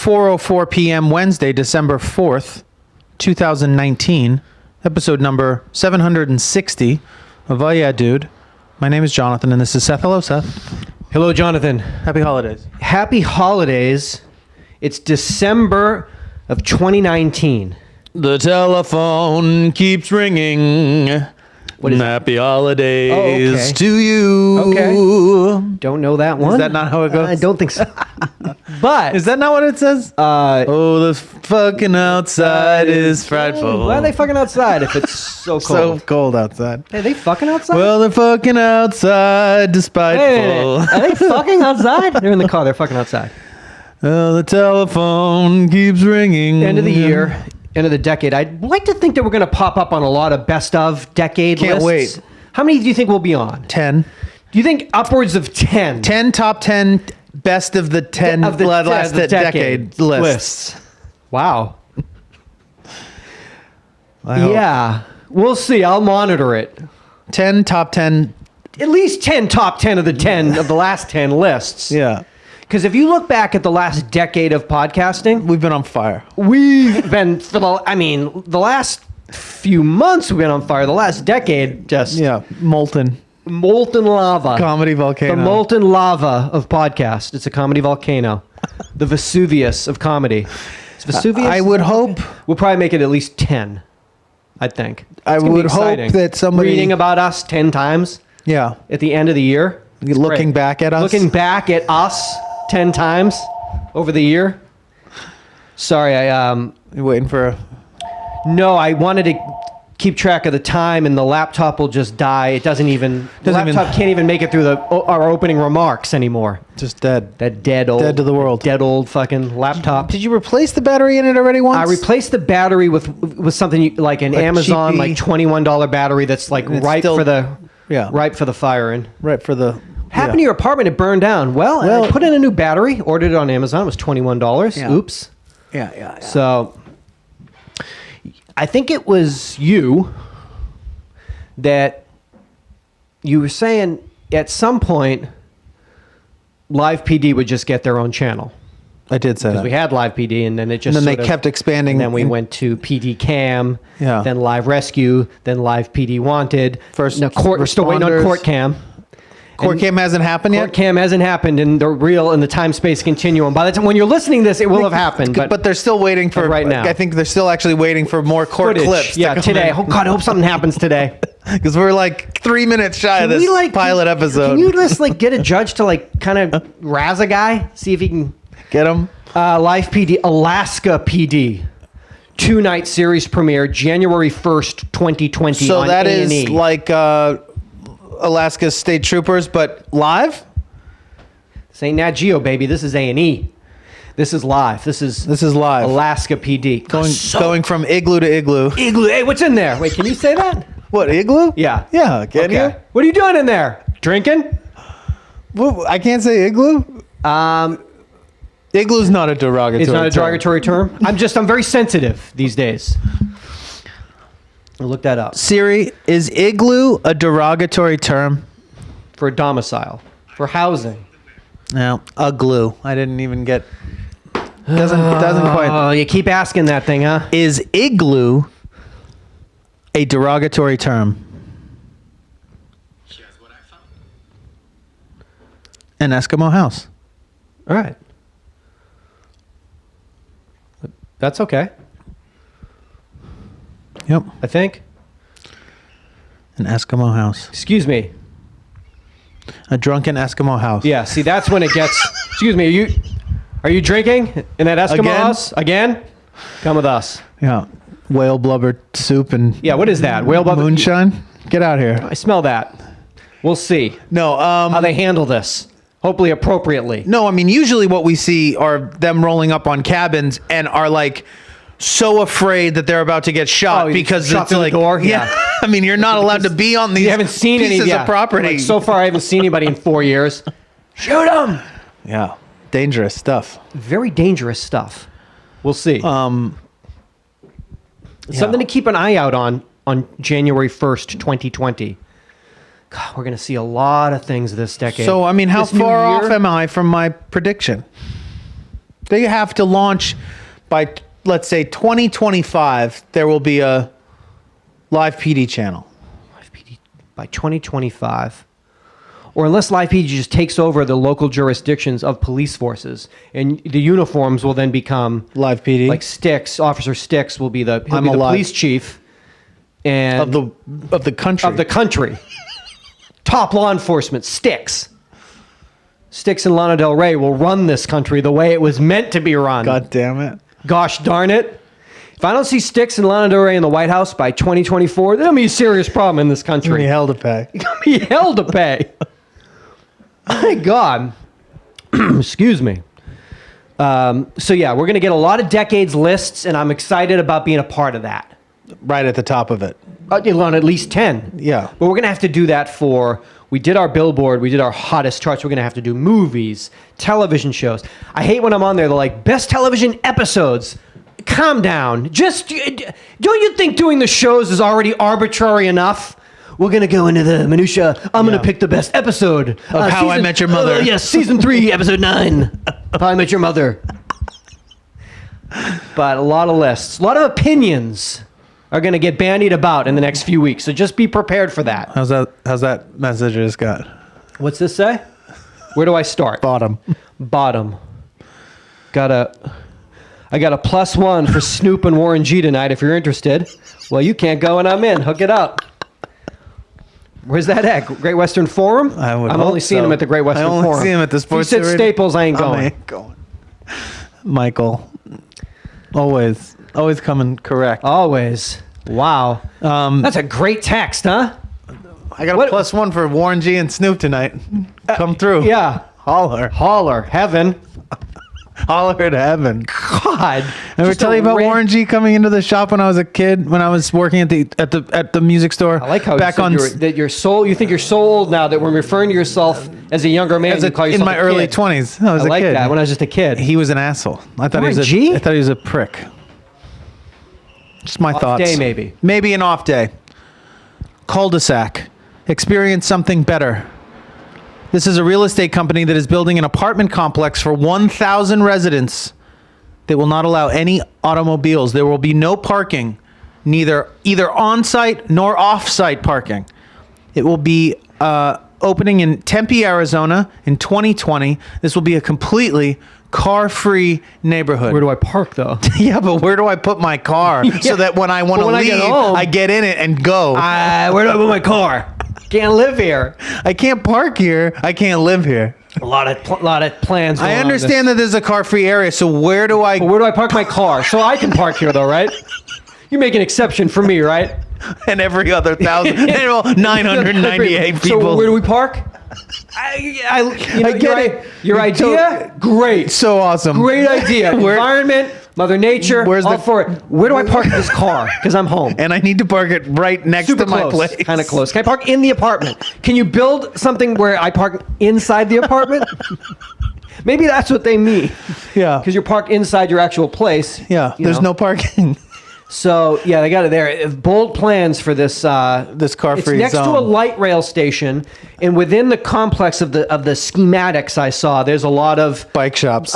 4:04 p.m. Wednesday, December 4th, 2019, episode number 760 of Oh Yeah Dude. My name is Jonathan, and this is Seth. Hello, Seth. Hello, Jonathan. Happy holidays. Happy holidays. It's December of 2019. The telephone keeps ringing. What is Happy holidays okay. to you. Okay. Don't know that one. Is that not how it goes? I don't think so. But Is that not what it says? Oh, the fucking outside is frightful. why are they fucking outside if it's so cold? So cold outside. Are they fucking outside? Well, they're fucking outside, despiteful. Are they fucking outside? They're in the car. They're fucking outside. Oh, the telephone keeps ringing. End of the year. End of the decade. I'd like to think that we're going to pop up on a lot of best of decade Can't lists. wait. How many do you think we'll be on? 10. Do you think upwards of 10? 10 top 10 best of the 10 Of the last the decade lists. Wow. I hope. Yeah. We'll see. I'll monitor it. 10 top 10. At least 10 top 10 of the 10 of the last 10 lists. Yeah. Because if you look back at the last decade of podcasting, We've been on fire. we've been, the last few months we've been on fire. The last decade, just Yeah. Molten. molten lava. Comedy volcano. The molten lava of podcast. It's a comedy volcano. The Vesuvius of comedy. It's Vesuvius? I would hope. We'll probably make it at least 10, I think. I It's gonna be would hope exciting. that somebody. Reading about us 10 times Yeah. at the end of the year. It's Looking great. back at us. Looking back at us 10 times over the year. Sorry, You're waiting for a. no, I wanted to keep track of the time, and the laptop will just die. It doesn't even. The Doesn't laptop can't even make it through our opening remarks anymore. Just dead. That dead old. Dead to the world. Dead old fucking laptop. Did you replace the battery in it already once? I replaced the battery with something like an Like Amazon cheapy- like $21 battery that's like It's ripe still- for the Yeah. ripe for the firing. Right for the. Happened to your apartment, it burned down. Well, I put in a new battery, ordered it on Amazon. It was $21. Yeah. Oops. Yeah. So I think it was you that you were saying at some point Live PD would just get their own channel. I did say that. We had Live PD, and then it just And then sort they of- kept expanding. And then we in- went to PD Cam, Yeah. then Live Rescue, then Live PD Wanted. First no, court, we're still waiting on responders. Court Cam. Court And cam hasn't happened Court yet. Cam hasn't happened in the real in the time space continuum. By the time when you're listening to this, it will have happened. But they're still waiting for right now. I think they're still actually waiting for more court footage, clips. yeah, today. Oh God, I hope something happens today. Because we're like 3 minutes shy of this pilot episode. Can you just like get a judge to like kind of razz a guy, see if he can Get them? Live PD, Alaska PD, 2-night series premiere, January 1st, 2020. So on that A&E. is like Alaska State Troopers, but live. This ain't Nat Geo, baby. This is A&E. This is live. This is live. Alaska PD. Going from igloo to igloo. Igloo. Hey, what's in there? Wait, can you say that? What, igloo? Yeah. Yeah, can you? What are you doing in there? Drinking? Well, I can't say igloo. Igloo's not a derogatory It's not a term. derogatory term. I'm very sensitive these days. I'll look that up. Siri, is igloo a derogatory term? For a domicile. For housing. No, glue. I didn't even get. Doesn't quite. Oh, you keep asking that thing, huh? Is igloo a derogatory term? Here's what I found. An Eskimo house. All right. That's okay, Yep. I think. An Eskimo house. Excuse me. A drunken Eskimo house. Yeah, see, that's when it gets... Excuse me, are you drinking in that Eskimo Again? house? Again? Come with us. Yeah. Whale blubber soup and Yeah, what is that? Whale blubber? moonshine. Get out here. I smell that. We'll see No. how they handle this. Hopefully appropriately. No, I mean, usually what we see are them rolling up on cabins and are like so afraid that they're about to get shot Oh, because shot it's through the like, door? Yeah. I mean, you're not allowed to be on these You haven't seen any pieces of property. Like, so far, I haven't seen anybody in 4 years. Shoot them! Yeah. Dangerous stuff. Very dangerous stuff. We'll see. Something to keep an eye out on January 1st, 2020. God, we're going to see a lot of things this decade. So, I mean, how This new far off year- am I from my prediction? They have to launch by, let's say, 2025. There will be a live PD channel. Live PD by 2025. Or unless Live PD just takes over the local jurisdictions of police forces, and the uniforms will then become Live PD. like Sticks. Officer Sticks will be the I'm alive. police chief and of the country. of the country. Top law enforcement, Sticks. Sticks and Lana Del Rey will run this country the way it was meant to be run. God damn it. Gosh darn it. If I don't see Sticks and Lana Del Rey in the White House by 2024, there'll be a serious problem in this country. You're hell to pay. You're going to be hell to pay. My God. Excuse me. So yeah, we're going to get a lot of decades lists, and I'm excited about being a part of that. Right at the top of it. On at least 10. Yeah. But we're going to have to do that for, we did our Billboard, we did our hottest charts. We're going to have to do movies, television shows. I hate when I'm on there, they're like, best television episodes. Calm down. Just, don't you think doing the shows is already arbitrary enough? We're going to go into the minutia. I'm going to pick the best episode. Of How I Met Your Mother. Yes, season 3, episode 9. How I Met Your Mother. But a lot of lists, a lot of opinions are going to get bandied about in the next few weeks. So just be prepared for that. How's that message I just got? What's this say? Where do I start? Bottom. Bottom. I got a +1 for Snoop and Warren G tonight if you're interested. Well, you can't go and I'm in. Hook it up. Where's that at? Great Western Forum? I'm only seeing him at the Great Western Forum. I only see him at the Sports If he said Staples, I ain't going. Michael. Always coming correct. Always. Wow. That's a great text, huh? I got a +1 for Warren G and Snoop tonight. Come through. Yeah. Holler. Holler. Heaven. Holler to heaven. God. Ever tell you about Warren G coming into the shop when I was a kid, when I was working at the music store? I like how back you said that you're so, you think you're so old now that when referring to yourself as a younger man, you call yourself in my early 20s. I was a like kid. that when I was just a kid. He was an asshole. I thought Warren G? I thought he was a prick. Just my thoughts. Day maybe. Maybe an off day. Cul-de-sac. Experience something better. This is a real estate company that is building an apartment complex for 1,000 residents that will not allow any automobiles. There will be no parking, either on-site nor off-site parking. It will be opening in Tempe, Arizona in 2020. This will be a completely car-free neighborhood. Where do I park, though? Yeah, but where do I put my car so that when I want to leave, I get in it and go? Where do I put my car? Can't live here. I can't park here. I can't live here. A lot of plans. I understand that there's a car-free area, so where do I park my car? So I can park here, though, right? You make an exception for me, right? And every other 998 people. So where do we park? I get it. Your idea, great. So awesome. Great idea. Environment, Mother Nature, all for it. Where do I park this car? Because I'm home. And I need to park it right next to my place. Kind of close. Can I park in the apartment? Can you build something where I park inside the apartment? Maybe that's what they mean. Yeah. Because you're parked inside your actual place. Yeah. There's no parking. So yeah, they got it there. Bold plans for this this car-free zone. It's next to a light rail station, and within the complex of the schematics I saw, there's a lot of bike shops,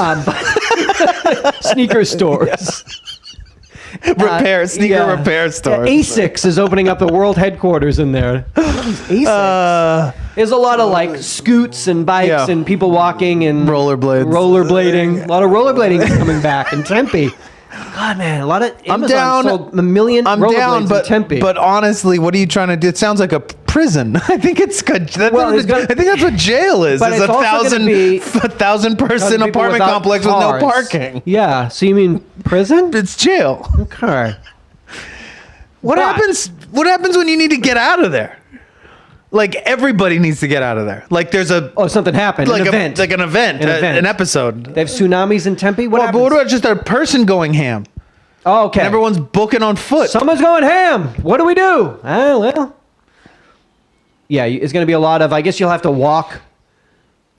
sneaker stores, repair stores. ASICS is opening up the world headquarters in there. ASICS. There's a lot of like scoots and bikes and people walking and rollerblading. A lot of rollerblading is coming back in Tempe. God, man, a lot of Amazon sold a million rollerblades in Tempe. But honestly, what are you trying to do? It sounds like a prison. I think it's good. I think that's what jail is. It's a 1,000-person apartment complex with no parking. Yeah. So you mean prison? It's jail. Okay. What happens when you need to get out of there? Like everybody needs to get out of there. Like there's something happened. Like an event. an episode. They have tsunamis in Tempe. But what about just a person going ham? Oh, okay. And everyone's booking on foot. Someone's going ham. What do we do? Well. Yeah, it's going to be a lot of. I guess you'll have to walk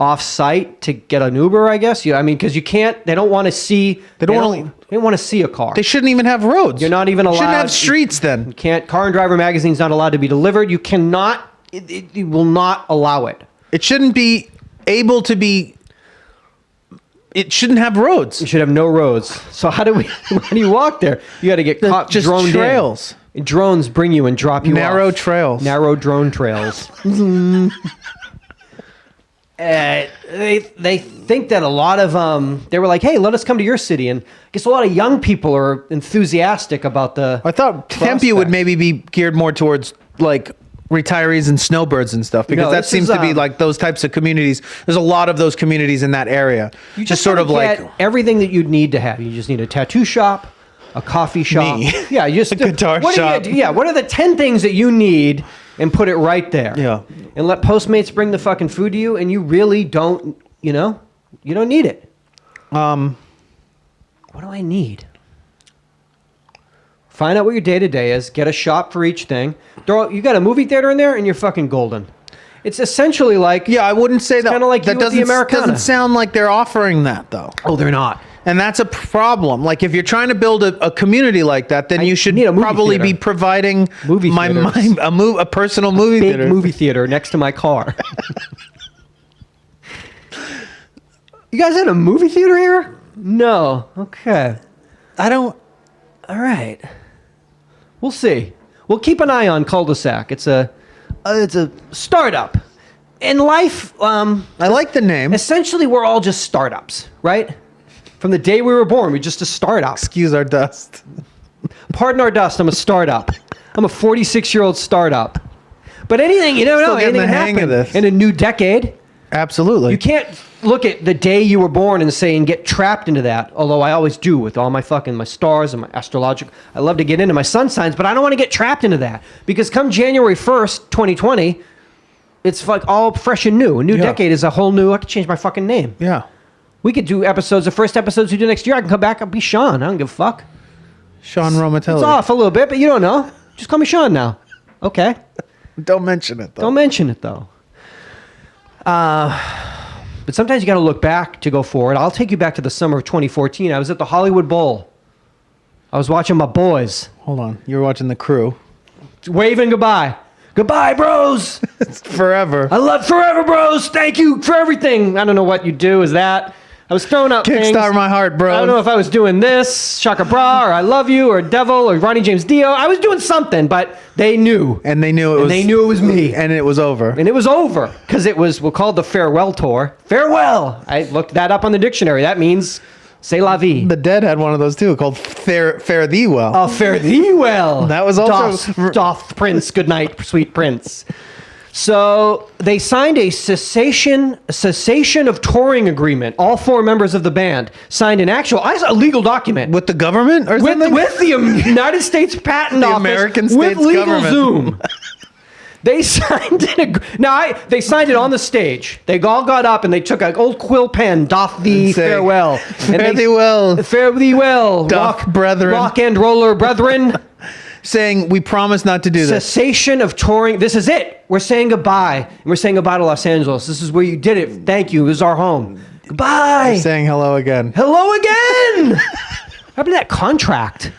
off-site to get an Uber. I guess because you can't. They don't want to see. They don't want to see a car. They shouldn't even have roads. You're not even allowed. Shouldn't have streets then. You can't. Car and Driver magazine's not allowed to be delivered. You cannot. It will not allow it. It shouldn't be able to be it shouldn't have roads. You should have no roads. So how do you walk there? You got to get caught Just droned trails. in. Drones bring you and drop you Narrow off. trails. Narrow drone trails. They think that a lot of they were like, hey, let us come to your city, and I guess a lot of young people are enthusiastic about the. I thought Tempe would maybe be geared more towards like retirees and snowbirds and stuff, because No, that this seems is, to be like those types of communities. There's a lot of those communities in that area. You just sort of get like everything that you'd need to have. You just need a tattoo shop, a coffee shop. Me. Yeah, you just A guitar shop. What are the 10 things that you need, and put it right there. Yeah. And let Postmates bring the fucking food to you, and you really don't, you don't need it. What do I need? Find out what your day-to-day is. Get a shop for each thing. You got a movie theater in there, and you're fucking golden. It's essentially like... Yeah, I wouldn't say that. Kind of like that you with the Americana. doesn't sound like they're offering that, though. Oh, they're not. And that's a problem. Like, if you're trying to build a community like that, then you should need a movie probably theater. be providing Movie theaters. a personal movie Big theater. movie theater next to my car. You guys had a movie theater here? No. Okay. I don't. All right. We'll see. We'll keep an eye on Cul-de-sac. It's a startup. In life, I like the name. essentially we're all just startups, right? From the day we were born, we're just a startup. Excuse our dust. Pardon our dust, I'm a startup. I'm a 46-year-old startup. But anything, you never know, Still getting anything the hang happen of this. in a new decade. Absolutely. You can't look at the day you were born and say and get trapped into that. Although I always do with all my stars and my astrological. I love to get into my sun signs, but I don't want to get trapped into that, because come January 1st, 2020, it's like all fresh and new. A new decade is a whole new. I could change my fucking name. Yeah. We could do episodes. The first episodes we do next year, I can come back. I'll be Sean. I don't give a fuck. Sean Romatelli. It's off a little bit, but you don't know. Just call me Sean now. Okay. Don't mention it, though. Don't mention it, though. But sometimes you got to look back to go forward. I'll take you back to the summer of 2014. I was at the Hollywood Bowl. I was watching my boys Hold on. You were watching The Crew. waving goodbye. Goodbye, bros. Forever. I love forever, bros. Thank you for everything. I don't know what you do. Is that? I was throwing out things. Kickstart my heart, bro. I don't know if I was doing this, Shaka Bra, or I Love You, or Devil, or Ronnie James Dio. I was doing something, but they knew. And they knew it was. And they knew it was me. And it was over. And it was over, because it was called the Farewell Tour. Farewell. I looked that up on the dictionary. That means c'est la vie. The Dead had one of those too, called Fare Thee Well. Oh, fare thee well. That was also- Doth Prince, good night, sweet Prince. So they signed a cessation of touring agreement. All 4 members of the band signed a legal document With the government or something? with the United States Patent The Office, American with States legal government. Zoom. They signed they signed it on the stage. They all got up and they took an old quill pen, doth thee And say, farewell. Fare thee well. Fare thee well. Doth brethren. Rock and roller brethren. Saying, we promise not to do this. Cessation of touring. This is it. We're saying goodbye. And we're saying goodbye to Los Angeles. This is where you did it. Thank you. This is our home. Goodbye. Saying hello again. Hello again. What happened to that contract?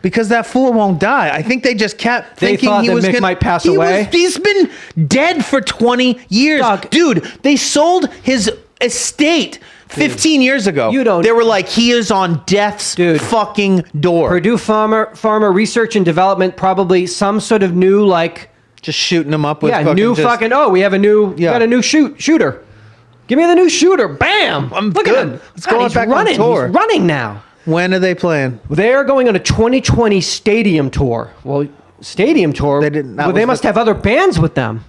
Because that fool won't die. I think they just kept They thinking thought he that was Mick gonna, might pass he away? He's been dead for 20 years. Doug. Dude, they sold his estate 15 years ago. You don't- They were like, he is on death's fucking door. Purdue Pharma Research and Development, probably some sort of new, like, Just shooting him up with yeah, fucking new just- fucking, we have a new, got a new shooter. Give me the new shooter. Bam. I'm Look good. at him. Let's go he's back on running. tour. He's running now. When are they playing? They're going on a 2020 stadium tour. Well, stadium tour. They didn't- that Well, they was must the- have other bands with them.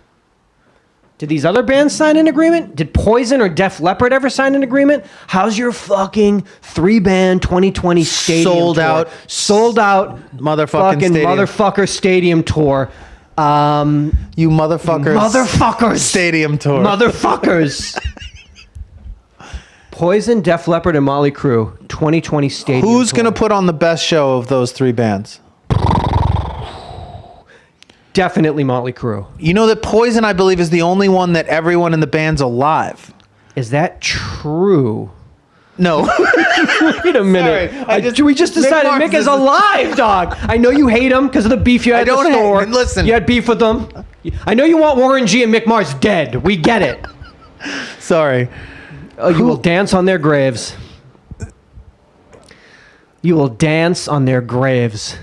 Did these other bands sign an agreement? Did Poison or Def Leppard ever sign an agreement? How's your fucking 3-band 2020 stadium Sold tour? out. Sold out. Motherfucking fucking stadium. motherfucker stadium tour. You motherfuckers. Motherfuckers. Stadium tour. Motherfuckers. Poison, Def Leppard, and Motley Crue 2020 stadium Who's tour. going to put on the best show of those 3 bands? Definitely Motley Crue. You know that Poison, I believe, is the only one that everyone in the band's alive. Is that true? No. Wait a minute. Sorry, We just decided Mick Mick Mars is is- alive, dog. I know you hate him because of the beef you had I at the don't hate- store. listen. You had beef with them. I know you want Warren G and Mick Mars dead. We get it. Sorry. Oh, you will dance on their graves. You will dance on their graves.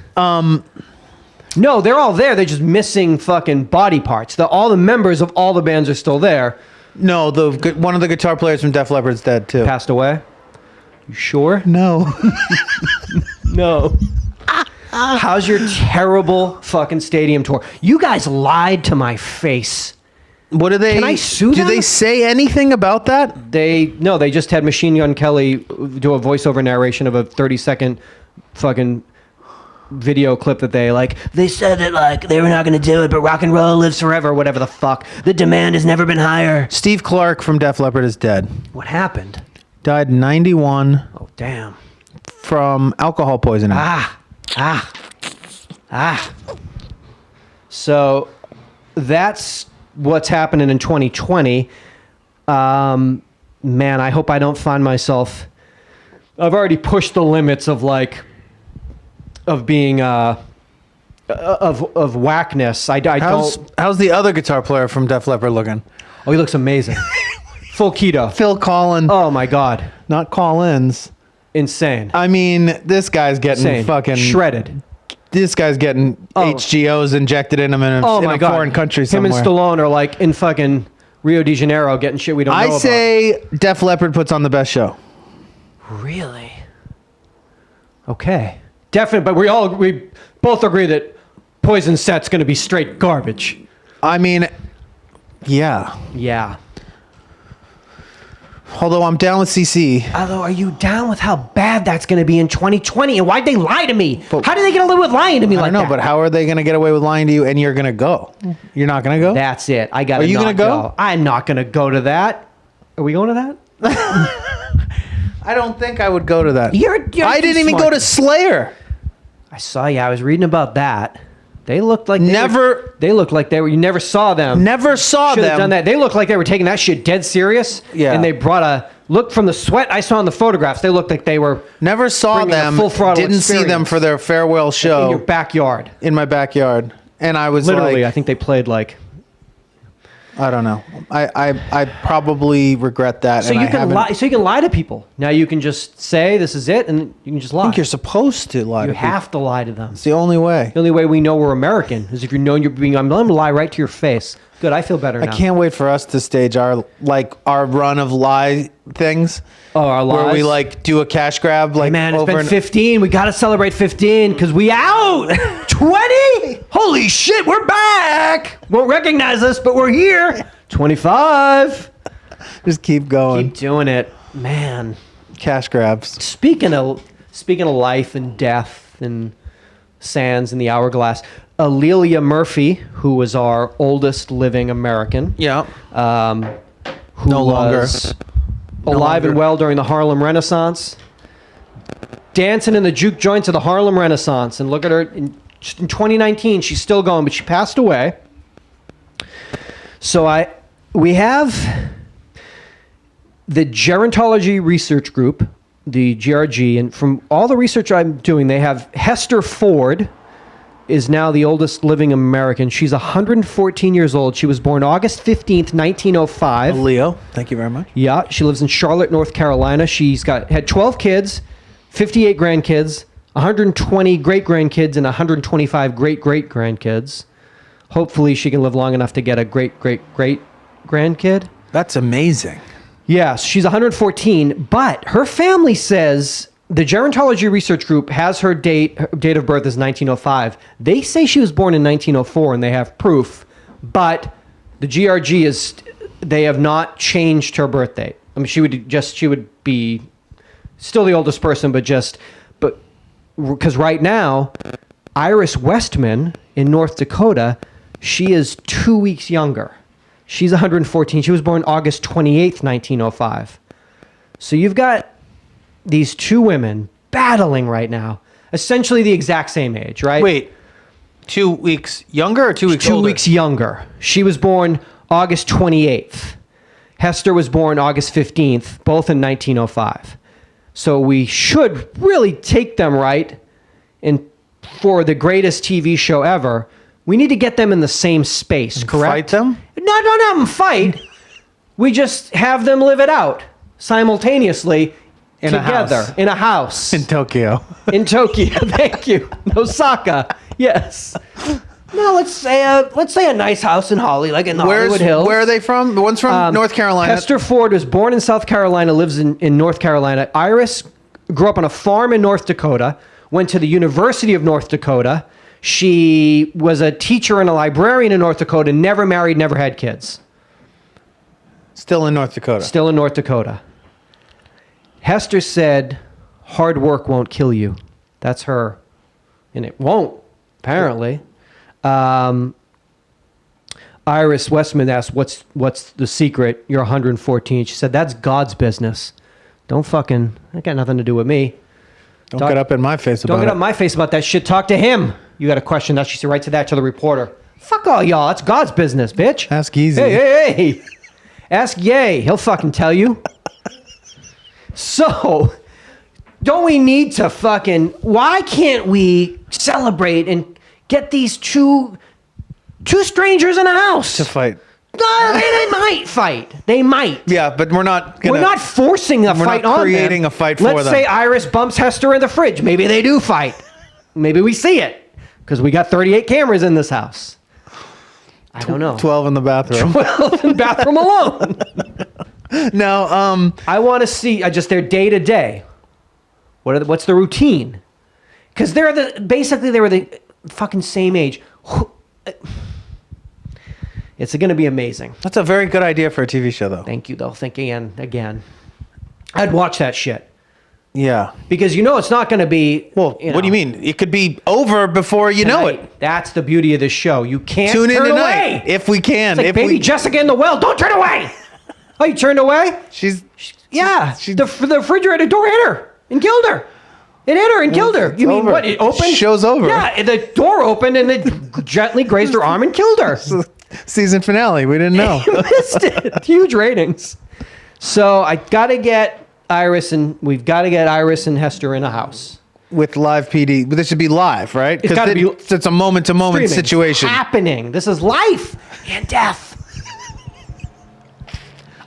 No, they're all there. They're just missing fucking body parts. All the members of all the bands are still there. No, one of the guitar players from Def Leppard's dead too. Passed away. You sure? No. No. How's your terrible fucking stadium tour? You guys lied to my face. What do they? Can I sue them? Do they say anything about that? They just had Machine Gun Kelly do a voiceover narration of a 30-second fucking video clip that they said that they were not going to do it, but rock and roll lives forever, whatever the fuck. The demand has never been higher. Steve Clark from Def Leppard is dead. What happened? Died in 91 Oh, damn. from alcohol poisoning. So that's what's happening in 2020. Man, I hope I don't find myself. I've already pushed the limits of being of whackness. I don't. How's the other guitar player from Def Leppard looking? Oh, he looks amazing. Full keto. Phil Collins. Oh my God. Not Collins. Insane. I mean, this guy's getting Insane. fucking shredded. This guy's getting HGOs injected in him in a foreign country somewhere. Him and Stallone are in fucking Rio de Janeiro getting shit we don't know about. I say Def Leppard puts on the best show. Really? Okay. Definitely, but we both agree that Poison set's going to be straight garbage. I mean, yeah. Yeah. Although I'm down with CC. Although, are you down with how bad that's going to be in 2020? And why'd they lie to me? How did they get away with lying to me like that? I don't know, but how are they going to get away with lying to you and you're going to go? You're not going to go? That's it. I got to Are you going to go? I'm not going to go to that. Are we going to that? I don't think I would go to that. You're I didn't even go to Slayer. I saw you. I was reading about that. They looked like They looked like they were. You never saw them. Never saw Should have them. done that. They looked like they were taking that shit dead serious. Yeah. And they brought a look from the sweat I saw in the photographs. They looked like they were Never saw bringing a them. full throttle Didn't see them experience for their farewell show in your backyard. in my backyard, and I was Literally, I like, think they played like. I don't know. I probably regret that. So and you I can haven't- lie. So you can lie to people. Now you can just say this is it, and you can just lie. I think you're supposed to lie You to people. have to lie to them. It's the only way. The only way we know we're American is if you know you're being. I'm going to lie right to your face. Good. I feel better now. I can't wait for us to stage our run of lie things. Oh, our Where we lies? do a cash grab Man, it's over been and 15. We got to celebrate 15 because we out. 20? Holy shit, we're back. Won't recognize us, but we're here. 25. just keep going. Keep doing it, man. Cash grabs. Speaking of life and death and sands in the hourglass, Alelia Murphy, who was our oldest living American, Yeah. who No longer. was alive and well during the Harlem Renaissance, dancing in the juke joints of the Harlem Renaissance. And look at her in 2019, she's still going, but she passed away. So we have the Gerontology Research Group, the GRG, and from all the research I'm doing, they have Hester Ford is now the oldest living American. She's 114 years old. She was born August 15th, 1905. Leo, thank you very much. Yeah, she lives in Charlotte, North Carolina. She's had 12 kids, 58 grandkids, 120 great-grandkids, and 125 great-great-grandkids. Hopefully she can live long enough to get a great-great-great-grandkid. That's amazing. Yes, she's 114, but her family says the Gerontology Research Group has her date of birth is 1905. They say she was born in 1904, and they have proof, but the GRG they have not changed her birth date. I mean, she would be still the oldest person, but because right now, Iris Westman in North Dakota, she is 2 weeks younger. She's 114. She was born August 28th, 1905. So you've got these two women battling right now, essentially the exact same age, right? Wait, 2 weeks younger or 2 weeks 2 older? weeks younger. She was born August 28th. Hester was born August 15th, both in 1905. So we should really take them right. And for the greatest TV show ever, we need to get them in the same space, correct? Fight them? No, don't have them fight. We just have them live it out simultaneously In a together house. in a house In Tokyo. in Tokyo. Thank you. Osaka. Yes. No, let's say a nice house in like in the Hollywood Hills. Where are they from? The one's from North Carolina. Hester Ford was born in South Carolina, lives in North Carolina. Iris grew up on a farm in North Dakota, went to the University of North Dakota. She was a teacher and a librarian in North Dakota, never married, never had kids. Still in North Dakota. Still in North Dakota. Hester said, hard work won't kill you. That's her. And it won't, apparently. Iris Westman asked, what's the secret? You're 114. She said, that's God's business. That got nothing to do with me. Don't get up in my face about it. Don't get up in my face about that shit. Talk to him. You got a question. That she said right to that to the reporter. Fuck all y'all. It's God's business, bitch. Ask Easy. Hey. Ask Ye. He'll fucking tell you. So, don't we need to why can't we celebrate and get these two strangers in a house? To fight. No, they might fight. They might. Yeah, but we're not forcing a fight on them. We're not creating a fight for them. Let's say Iris bumps Hester in the fridge. Maybe they do fight. Maybe we see it. Because we got 38 cameras in this house. I don't know. 12 in the bathroom. 12 in the bathroom alone. No, I want to see just their day to day. What's the routine? Because they were the fucking same age. It's going to be amazing. that's a very good idea for a TV show, though. Thank you, though. Thinking again. I'd watch that shit. Yeah. Because it's not going to be... Well, what do you mean? It could be over before you know it. That's the beauty of this show. You can't Tune in turn tonight away. if we can. It's like if baby Jessica in the well. Don't turn away. Oh, you turned away? The refrigerator door hit her and killed her. It hit her and killed her. You mean over. what? It opened? Show's over. Yeah, the door opened and it gently grazed her arm and killed her. Season finale. We didn't know. You missed it. Huge ratings. So we've got to get Iris and Hester in a house. With live PD. But this should be live, right? It's gotta be it's a moment-to-moment streaming. situation. Happening. This is life and death.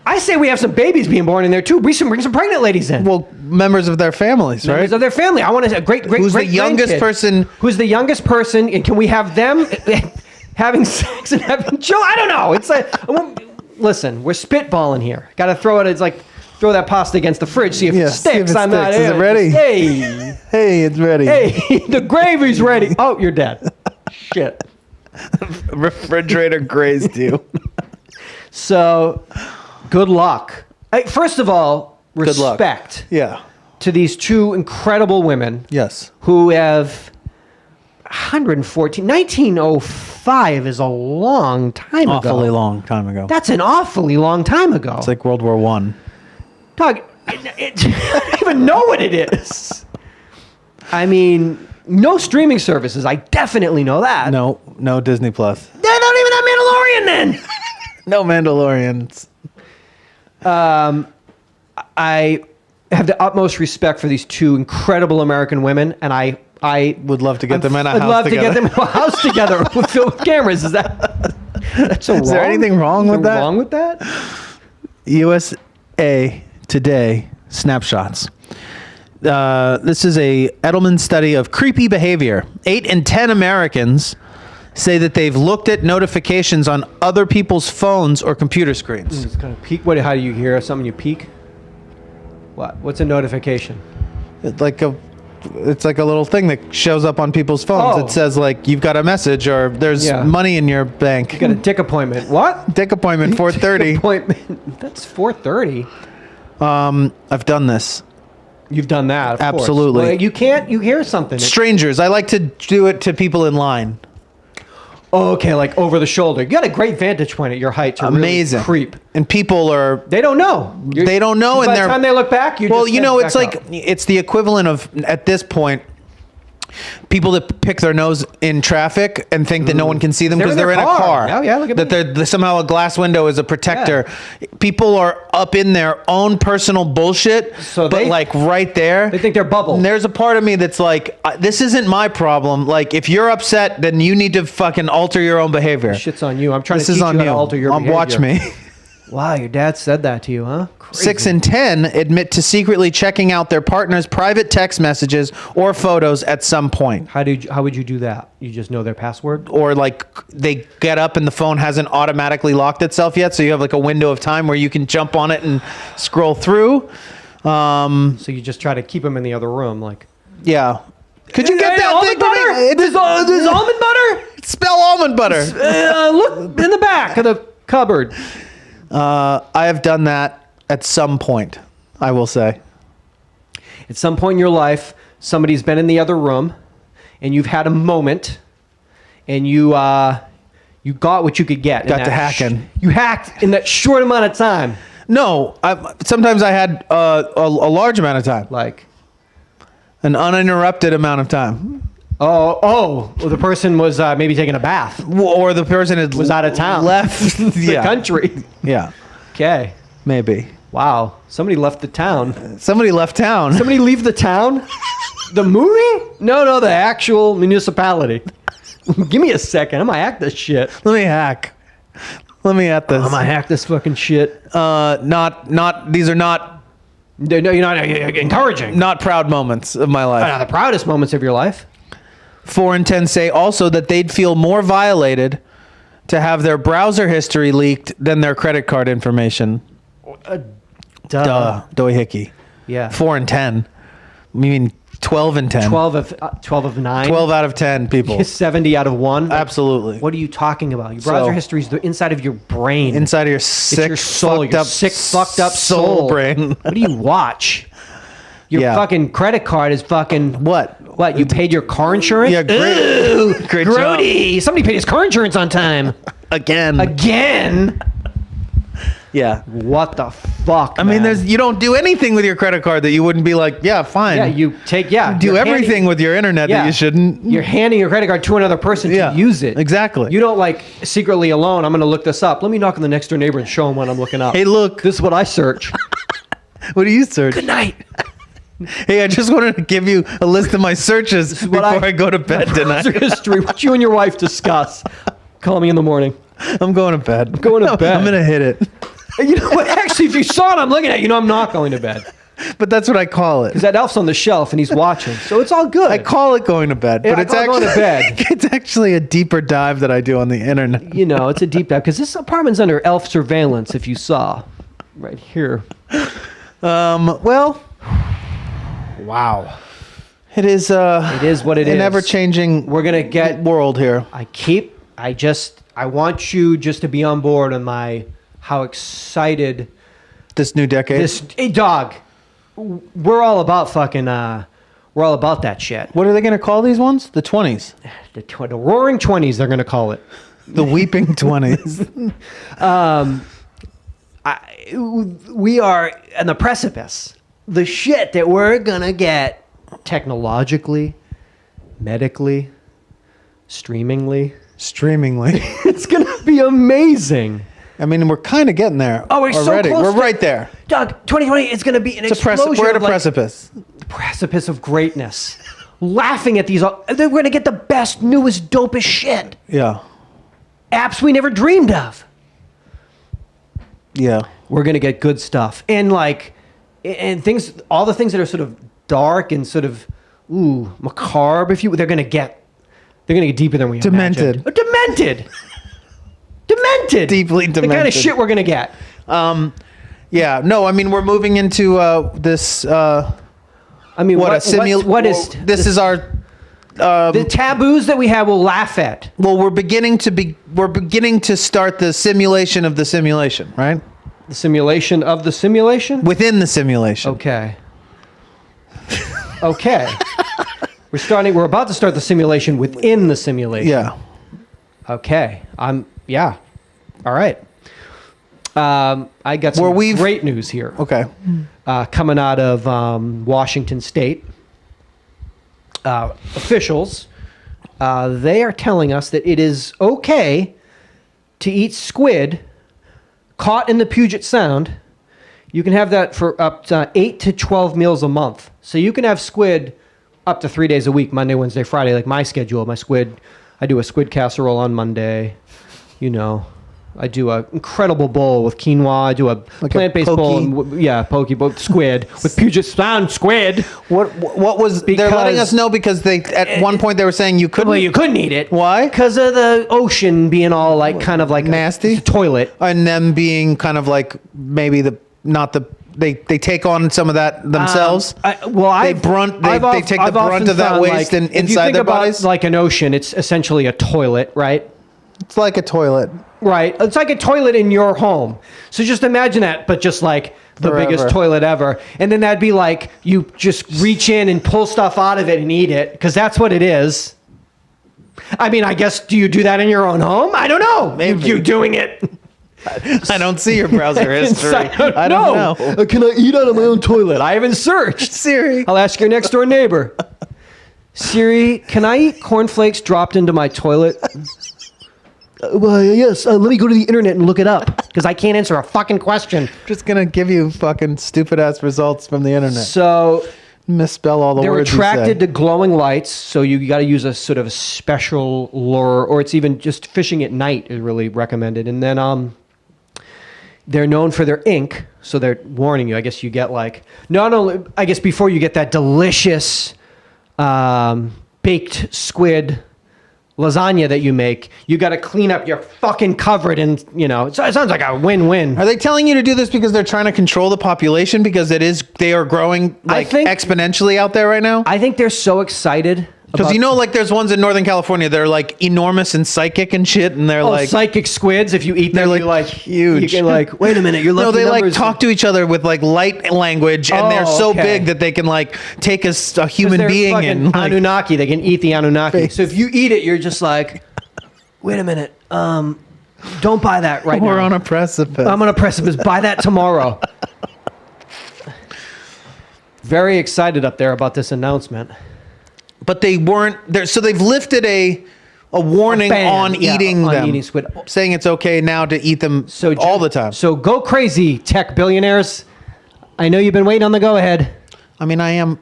I say we have some babies being born in there too. Bring some pregnant ladies in. Well, members of their families, right? Members of their family. I want a great Who's the youngest grandkid. person? Who's the youngest person? And can we have them having sex and having children? I don't know. Listen, we're spitballing here. Got to throw it. It's like throw that pasta against the fridge. See if it sticks. I'm not. Is it ready? Hey, it's ready. Hey, the gravy's ready. Oh, you're dead. Shit. Refrigerator grazed you. So, good luck. First of all, Good luck. respect Yeah. to these two incredible women. Yes. Who have 114. 1905 is a long time ago. Awfully long time ago. That's an awfully long time ago. It's like World War One. Dog, I don't even know what it is. I mean, no streaming services. I definitely know that. No Disney Plus. They don't even have Mandalorian then. No Mandalorians. I have the utmost respect for these two incredible American women, and I Would love to get them in a house I'd love together. to get them in a house together with cameras. Is there anything wrong with that? Wrong with that? USA Today snapshots. This is a Edelman study of creepy behavior. 8 in 10 Americans say that they've looked at notifications on other people's phones or computer screens. It's kind of peek. How do you hear something? You peek. What's a notification? It's like a little thing that shows up on people's phones. Oh. It says like you've got a message or there's money in your bank. You got a dick appointment. What? Dick appointment 4:30. Dick appointment. That's 4:30. I've done this. You've done that. Of Absolutely. Course. Well, you can't. You hear something. Strangers. I like to do it to people in line. Oh, okay, like over the shoulder. You got a great vantage point at your height to Amazing. really creep. And people are... They don't know. They don't know, and by the time they look back, you just it's back like up. it's the equivalent of at this point people that pick their nose in traffic and think that no one can see them because they're in a car. Oh yeah, look at that me. they're somehow a glass window is a protector. Yeah. People are up in their own personal bullshit, but like right there, they think they're bubble. And there's a part of me that's like, this isn't my problem. Like if you're upset, then you need to fucking alter your own behavior. Shit's on you. I'm trying this to is teach on you how to alter your behavior. Watch me. Wow, your dad said that to you, huh? Crazy. 6 in 10 admit to secretly checking out their partner's private text messages or photos at some point. How would you do that? You just know their password? Or like they get up and the phone hasn't automatically locked itself yet, so you have like a window of time where you can jump on it and scroll through. So you just try to keep them in the other room, like. Yeah. Could you get Hey, that almond thing? butter? There's almond butter? Spell almond butter. Look in the back of the cupboard. I have done that at some point, I will say. At some point in your life, somebody's been in the other room, and you've had a moment, and you got what you could get. Got to hacking. You hacked in that short amount of time. No, sometimes I had a large amount of time, Like, an uninterrupted amount of time. well, the person was maybe taking a bath. Or the person Was out of town. left The country. Yeah, Okay. maybe. Wow. Somebody left the town. Somebody left town. Somebody leave the town? The movie? No, the actual municipality. Give me a second. I'm gonna hack this shit. Let me hack. Let me at this. I'm gonna hack this fucking shit. These are not No, you're not encouraging. not proud moments of my life. The proudest moments of your life. 4 in 10 say also that they'd feel more violated to have their browser history leaked than their credit card information. Duh. Doohickey. Yeah. 4 in 10. I mean 12 in 10. 12 of 9. 12 out of 10 people. 70 out of 1. Absolutely. What are you talking about? Your browser history is the inside of your brain. Inside of your sick, your soul, fucked your up, sick, fucked up soul soul. brain. What do you watch? Your Yeah. fucking credit card is fucking... What? What, you paid your car insurance? Yeah, great. Ooh, Great job. Grody. Somebody paid his car insurance on time. Again? Yeah. What the fuck, I mean, you don't do anything with your credit card that you wouldn't be like, yeah, fine. Yeah, you take... Yeah. do you're everything handing- with your internet that you shouldn't. You're handing your credit card to another person Yeah, to use it. exactly. You don't like secretly alone. I'm going to look this up. Let me knock on the next door neighbor and show him what I'm looking up. Hey, look. This is what I search. What do you search? Good night. Hey, I just wanted to give you a list of my searches before I go to bed tonight. Browser history. What you and your wife discuss. Call me in the morning. I'm going to bed. I'm going to bed. I'm going to hit it. You know what? Actually, if you saw it, I'm looking at you. I'm not going to bed. But that's what I call it. Because that elf's on the shelf and he's watching. So it's all good. I call it going to bed. Yeah, But I it's call it actually going to bed. It's actually a deeper dive that I do on the internet. You know, it's a deep dive. Because this apartment's under elf surveillance, if you saw. Right here. Well, Wow. it is what it is. an ever-changing We're going to get... world here. I want you just to be on board on how excited This new decade. hey dog, we're all about fucking we're all about that shit. What are they going to call these ones? The 20s. The roaring 20s, they're gonna call it. The weeping 20s. We are on the precipice. The shit that we're gonna get technologically, medically, streamingly, it's gonna be amazing. I mean, we're kind of getting there. Oh, we're already. so close. We're right there. Dog, 2020 is gonna be an It's explosion. we're at a of, like, precipice. precipice of greatness. Laughing at these. We're going to get the best, newest, dopest shit. Yeah. Apps we never dreamed of. Yeah. We're going to get good stuff. And and things, all the things that are sort of dark and sort of, macabre, they're going to get deeper than we Demented. imagined. Demented. Deeply The kind of demented. shit we're going to get. Yeah. No, I mean, we're moving into this. I mean, What this is our. the taboos that we have will laugh at. Well, we're beginning to start the simulation of the simulation, right? The simulation of the simulation? Within the simulation. Okay. Okay. We're about to start the simulation within the simulation. Yeah. Okay. Yeah. All right. I got some great news here. Okay. Coming out of Washington State. Officials, they are telling us that it is okay to eat squid caught in the Puget Sound. You can have that for up to 8 to 12 meals a month. So you can have squid up to 3 days a week, Monday, Wednesday, Friday, like my schedule. My squid, I do a squid casserole on Monday, I do an incredible bowl with quinoa. I do a Like a plant-based bowl. Poke bowl, squid with Puget Sound squid. What was they're letting us know because they at one point they were saying you couldn't. Well, you couldn't eat it. Why? Because of the ocean being all like kind of like Nasty? a toilet. And them being kind of like maybe they take on some of that themselves. They take the brunt of that waste if you inside think their about bodies. like an ocean, it's essentially a toilet, right? It's like a toilet. Right. It's like a toilet in your home. So just imagine that, but just like the Forever. biggest toilet ever. And then that'd be like you just reach in and pull stuff out of it and eat it, because that's what it is. I mean, I guess, do you do that in your own home? I don't know. Maybe. You doing it. I don't see your browser history. I don't know. Can I eat out of my own toilet? I haven't searched. Siri. I'll ask your next door neighbor. Siri, can I eat cornflakes dropped into my toilet? Well, yes. Let me go to the internet and look it up, because I can't answer a fucking question. Just gonna give you fucking stupid ass results from the internet. So Misspell all the they're words. attracted to glowing lights, so you got to use a sort of a special lure, or it's even just fishing at night is really recommended. And then they're known for their ink, so they're warning you. I guess you get like not only, I guess before you get that delicious baked squid lasagna that you make, you got to clean up your fucking cupboard, and it sounds like a win-win. Are they telling you to do this because they're trying to control the population, because they are growing exponentially out there right now? I think they're so excited. Because like there's ones in Northern California that are like enormous and psychic and shit, and they're like psychic squids. If you eat them, they're you're like huge. You can like, wait a minute, you're no, they like talk to each other with like light language, and they're so big that they can like take a human being and like, Anunnaki. They can eat the Anunnaki. Face. So if you eat it, you're just like, wait a minute, don't buy that right now. We're on a precipice. I'm on a precipice. Buy that tomorrow. Very excited up there about this announcement. But they weren't there, so they've lifted a warning on eating them, eating squid, saying it's okay now to eat them all the time. So go crazy, tech billionaires! I know you've been waiting on the go-ahead. I mean, I am,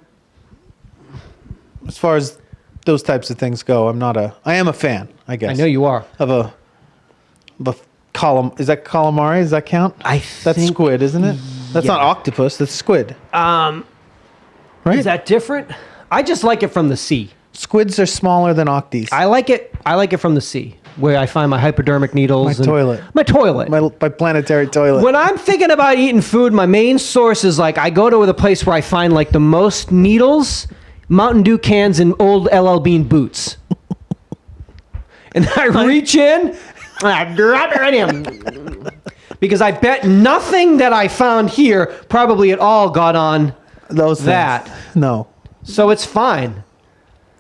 as far as those types of things go, I am a fan, I guess. I know you are. Of a column. Is that calamari? Does that count? That's squid, isn't it? That's not octopus. That's squid. Right? Is that different? I just like it from the sea. Squids are smaller than octies. I like it from the sea, where I find my hypodermic needles. My toilet. My planetary toilet. When I'm thinking about eating food, my main source is like I go to the place where I find like the most needles, Mountain Dew cans, and old LL Bean boots. And I reach in, and I drop it right in. Because I bet nothing that I found here probably at all got on those that. Things. No. So it's fine.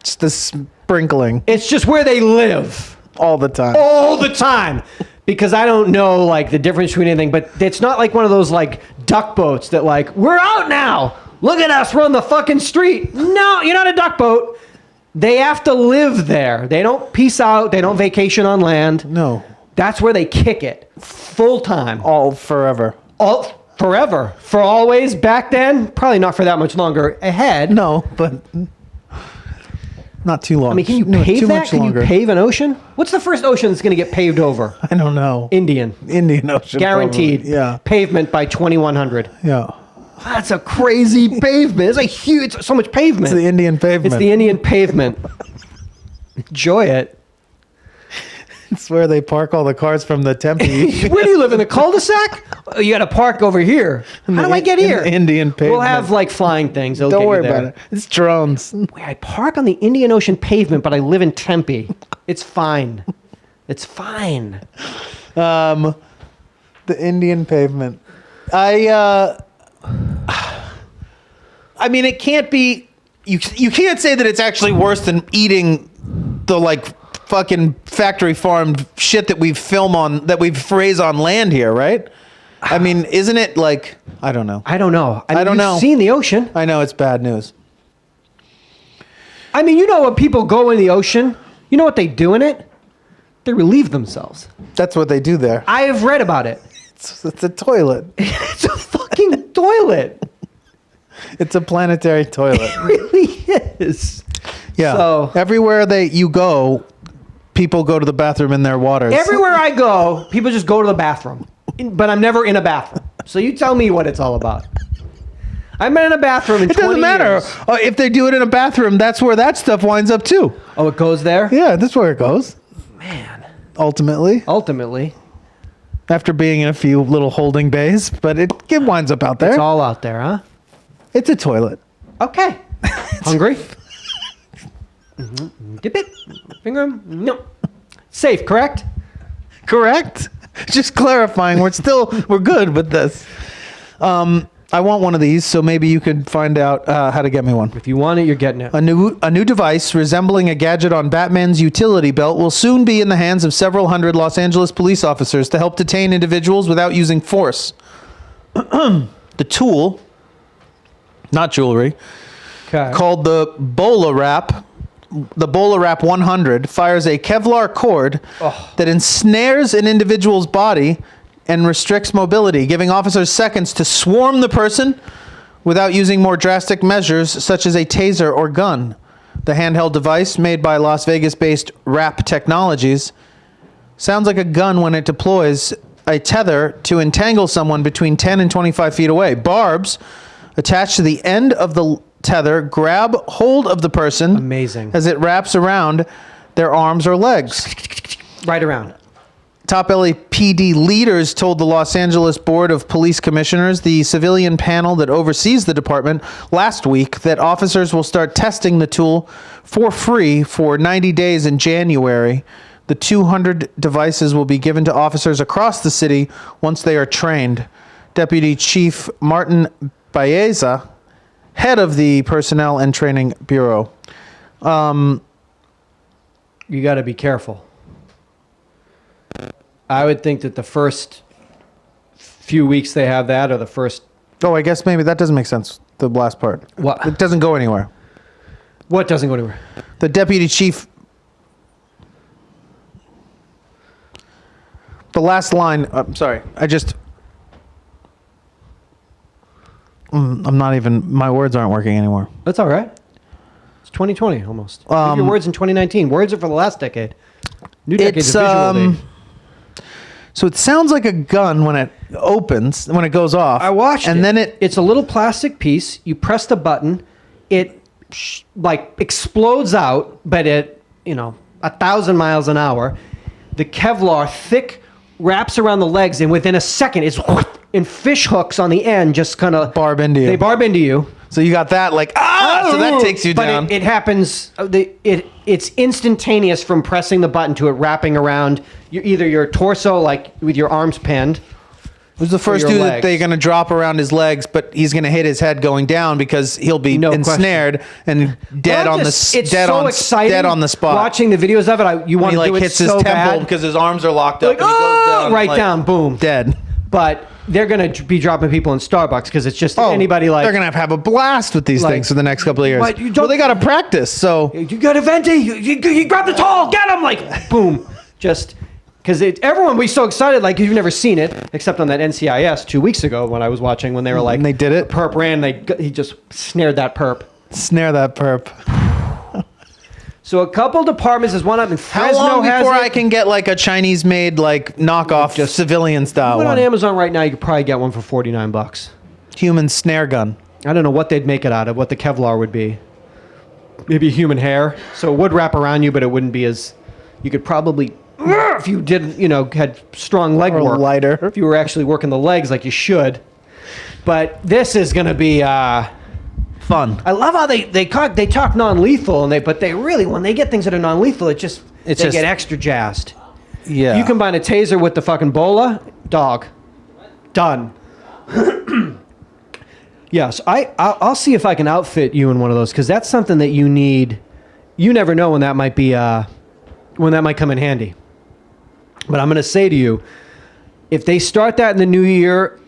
It's the sprinkling. It's just where they live. All the time. All the time. Because I don't know like the difference between anything, but it's not like one of those like duck boats that like, we're out now. Look at us run the fucking street. No, you're not a duck boat. They have to live there. They don't peace out. They don't vacation on land. No. That's where they kick it. Full time. All forever. All forever. For always back then? Probably not for that much longer ahead. No, but not too long. I mean, can you pave that? Can you pave an ocean? What's the first ocean that's going to get paved over? I don't know. Indian Ocean. Guaranteed. Probably. Yeah. Pavement by 2100. Yeah. That's a crazy pavement. It's a huge, it's so much pavement. It's the Indian pavement. It's the Indian pavement. Enjoy it. It's where they park all the cars from the Tempe. Where do you live? In a cul-de-sac? Oh, you got to park over here. How do I get here? Indian pavement. We'll have like flying things. They'll Don't get worry you there. about it. It's drones. Wait, I park on the Indian Ocean pavement, but I live in Tempe. It's fine. It's fine. The Indian pavement. I mean, it can't be. You can't say that it's actually worse than eating the like fucking factory farmed shit that we raise on land here, right? I mean, isn't it like I don't know. I don't know. I don't know. You've seen the ocean. I know it's bad news. I mean, you know when people go in the ocean, you know what they do in it? They relieve themselves. That's what they do there. I have read about it. It's a toilet. It's a fucking toilet. It's a planetary toilet. It really is. Yeah. So everywhere you go, people go to the bathroom in their waters. Everywhere I go, people just go to the bathroom, but I'm never in a bathroom. So you tell me what it's all about. I've been in a bathroom in 20 years. It doesn't matter. If they do it in a bathroom, that's where that stuff winds up too. Oh, it goes there? Yeah, that's where it goes. Man. Ultimately. After being in a few little holding bays, but it winds up out there. It's all out there, huh? It's a toilet. Okay. Hungry? Dip it. Finger him. No. Safe, correct? Correct. Just clarifying. We're good with this. I want one of these, so maybe you could find out how to get me one. If you want it, you're getting it. A new device resembling a gadget on Batman's utility belt will soon be in the hands of several hundred Los Angeles police officers to help detain individuals without using force. The tool, not jewelry, called the Bola Wrap. The Bola Wrap 100 fires a Kevlar cord that ensnares an individual's body and restricts mobility, giving officers seconds to swarm the person without using more drastic measures such as a taser or gun. The handheld device, made by Las Vegas-based Wrap Technologies, sounds like a gun when it deploys a tether to entangle someone between 10 and 25 feet away. Barbs attached to the end of the tether grab hold of the person. Amazing. As it wraps around their arms or legs. Right around. Top LAPD leaders told the Los Angeles Board of Police Commissioners, the civilian panel that oversees the department, last week that officers will start testing the tool for free for 90 days in January. The 200 devices will be given to officers across the city once they are trained. Deputy Chief Martin Baeza, head of the Personnel and Training Bureau. You got to be careful. I would think that the first few weeks they have that, or the first... Oh, I guess maybe that doesn't make sense, the last part. What? It doesn't go anywhere. What doesn't go anywhere? The deputy chief... The last line... sorry, I'm not even... My words aren't working anymore. That's all right. It's 2020 almost. Leave your words in 2019. Words are for the last decade. New decade's a visual day. So it sounds like a gun when it opens, when it goes off. I watched and it. then It's a little plastic piece. You press the button. It like explodes out, but at 1,000 miles an hour. The Kevlar thick wraps around the legs, and within a second, it's and fish hooks on the end just kind of barb into you. They barb into you. So you got that so that takes you down. But it happens. It's instantaneous from pressing the button to it wrapping around either your torso, like with your arms pinned. Who's the first dude that they're going to drop around his legs, but he's going to hit his head going down because he'll be ensnared and dead on the spot. Watching the videos of it, you want to do it hits so his temple bad because his arms are locked up. Like, and he goes down, right down, boom, dead. But they're going to be dropping people in Starbucks because it's just anybody like... They're going to have a blast with these things for the next couple of years. Well, they got to practice, so... You got a venti, you grab the tall, get him, like, boom. Just... Because everyone was so excited, like you've never seen it, except on that NCIS 2 weeks ago when I was watching, when they were like... And they did it? Perp ran, he just snared that perp. Snare that perp. So a couple departments, there's one up in Fresno. How long before I can get like a Chinese-made like knockoff, just civilian style one? On Amazon right now, you could probably get one for $49. Human snare gun. I don't know what they'd make it out of, what the Kevlar would be. Maybe human hair. So it would wrap around you, but it wouldn't be as... You could probably... If you did, had strong leg work. Lighter. If you were actually working the legs like you should. But this is going to be... fun. I love how they talk non-lethal, but they really, when they get things that are non-lethal, they get extra jazzed. Yeah. You combine a taser with the fucking bola, dog, done. Yes, I'll see if I can outfit you in one of those, because that's something that you need. You never know when that might be when that might come in handy. But I'm going to say to you, if they start that in the new year,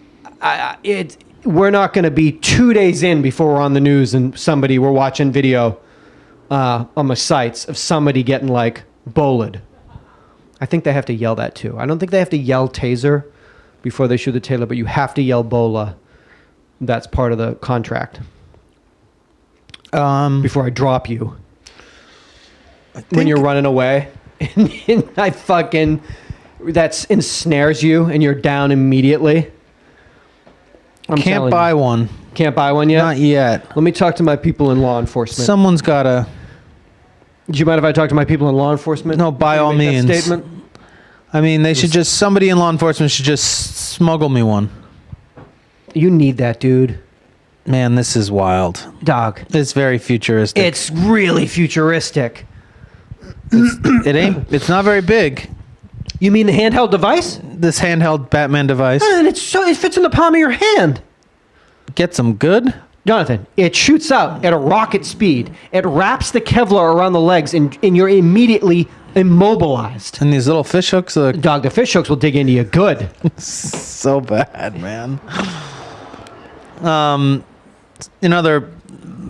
we're not going to be 2 days in before we're on the news and we're watching video on the sites of somebody getting like bowled. I think they have to yell that too. I don't think they have to yell taser before they shoot the taser, but you have to yell bola. That's part of the contract. Before I drop you. When you're running away. and that ensnares you, and you're down immediately. Can't buy one. Can't buy one yet? Not yet. Let me talk to my people in law enforcement. Someone's got to... Do you mind if I talk to my people in law enforcement? No, by Can you all make that means. statement? I mean, somebody in law enforcement should just smuggle me one. You need that, dude. Man, this is wild. Dog. It's very futuristic. It's really futuristic. It's not very big. You mean the handheld device? This handheld Batman device. And it fits in the palm of your hand. Get some good. Jonathan, it shoots out at a rocket speed. It wraps the Kevlar around the legs, and you're immediately immobilized. And these little fish hooks are Dog, the fish hooks will dig into you good. so bad, man. In other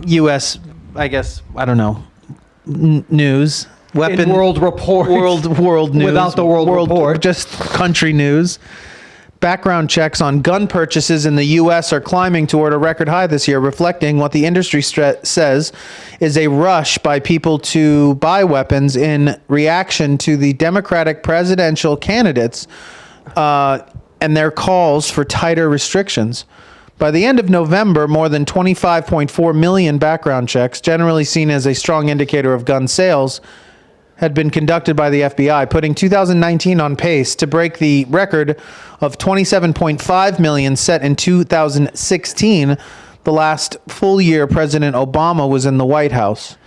U.S., I guess, I don't know, news. In world report. World news. Without the world report. Just country news. Background checks on gun purchases in the U.S. are climbing toward a record high this year, reflecting what the industry says is a rush by people to buy weapons in reaction to the Democratic presidential candidates and their calls for tighter restrictions. By the end of November, more than 25.4 million background checks, generally seen as a strong indicator of gun sales, had been conducted by the FBI, putting 2019 on pace to break the record of 27.5 million set in 2016, the last full year President Obama was in the White House.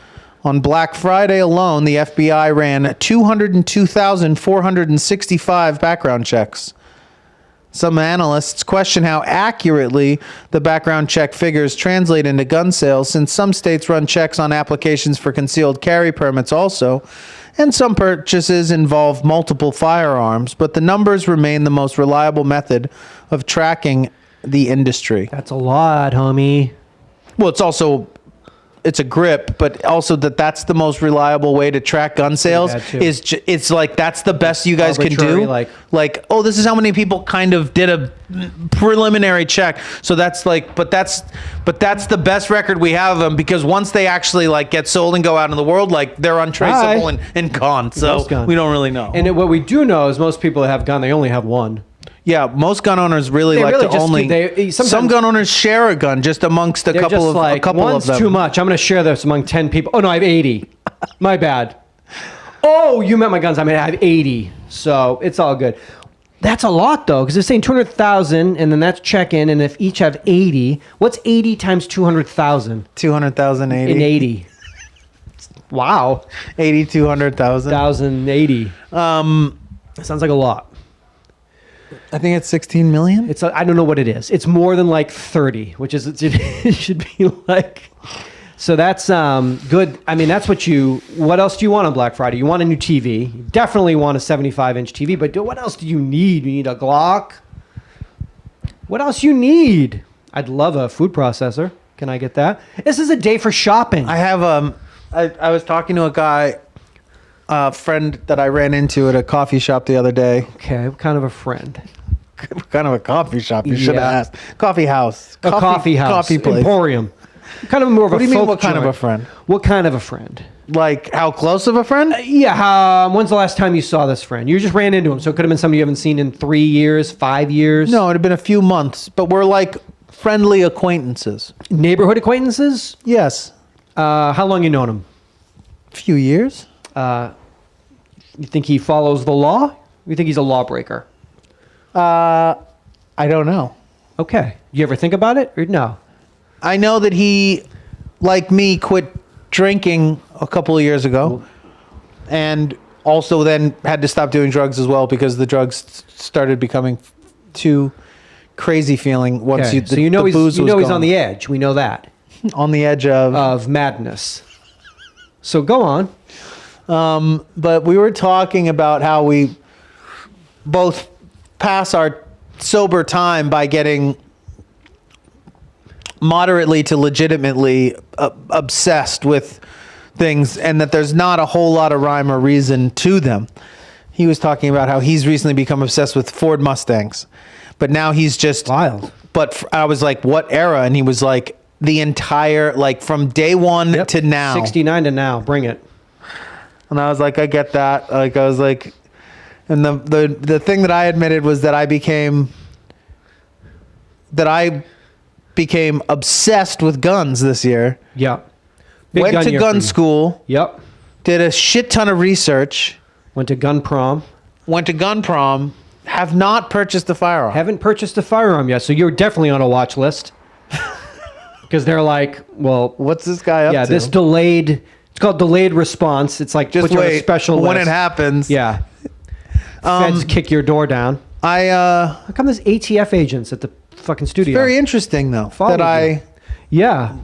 On Black Friday alone, the FBI ran 202,465 background checks. Some analysts question how accurately the background check figures translate into gun sales, since some states run checks on applications for concealed carry permits also, and some purchases involve multiple firearms, but the numbers remain the most reliable method of tracking the industry. That's a lot, homie. Well, it's a grip, but also that's the most reliable way to track gun sales. It's like that's the best you guys can do. Like, oh, this is how many people kind of did a preliminary check. So that's like, but that's the best record we have of them, because once they actually like get sold and go out in the world, like they're untraceable and gone. So we don't really know. And what we do know is most people that have gun, they only have one. Yeah, most gun owners really like to only. Some gun owners share a gun just amongst a couple of them. One's too much. I'm going to share this among 10 people. Oh no, I have 80. My bad. Oh, you meant my guns. I mean, I have 80. So it's all good. That's a lot though, because they're saying 200,000, and then that's check-in, and if each have 80, what's 80 times 200,000? 200,000, 80. In 80. Wow. 80, 200,000. 1,080. Sounds like a lot. I think it's 16 million. I don't know what it is. It's more than like 30, which is it should be like. So that's good. I mean, that's what else do you want on Black Friday? You want a new TV. You definitely want a 75-inch TV, but what else do you need? You need a Glock? What else you need? I'd love a food processor. Can I get that? This is a day for shopping. I have I was talking to a guy, a friend that I ran into at a coffee shop the other day. Okay, what kind of a friend? What kind of a coffee shop? You should have asked. Coffee house. A coffee house. Coffee place. Emporium. Kind of more of what a do you mean, folk what kind joint. of a friend? What kind of a friend? Like, how close of a friend? Yeah. When's the last time you saw this friend? You just ran into him, so it could have been somebody you haven't seen in 3 years, 5 years. No, it had been a few months, but we're like friendly acquaintances. Neighborhood acquaintances? Yes. How long you known him? A few years. You think he follows the law? You think he's a lawbreaker? I don't know. Okay. You ever think about it or no? I know that he, like me, quit drinking a couple of years ago, and also then had to stop doing drugs as well because the drugs started becoming too crazy feeling once Okay. the booze was he's gone. on the edge. We know that. On the edge Of madness. So go on. But we were talking about how we both pass our sober time by getting moderately to legitimately obsessed with things, and that there's not a whole lot of rhyme or reason to them. He was talking about how he's recently become obsessed with Ford Mustangs, but now he's just wild. But I was like, what era? And he was like, the entire, like from day one to now. 69 to now. Bring it. And I was like, I get that. Like, I was like, and the thing that I admitted was that I became obsessed with guns this year. Yep. Went to gun school. Yep. Did a shit ton of research. Went to gun prom. Have not purchased a firearm. Haven't purchased a firearm yet, so you're definitely on a watch list. Because they're like, well, what's this guy up to? Yeah, this delayed. It's called delayed response. It's like just put you on a wait special when list. it happens. Yeah. Feds kick your door down. How come there's ATF agents at the fucking studio? Very interesting though. Yeah.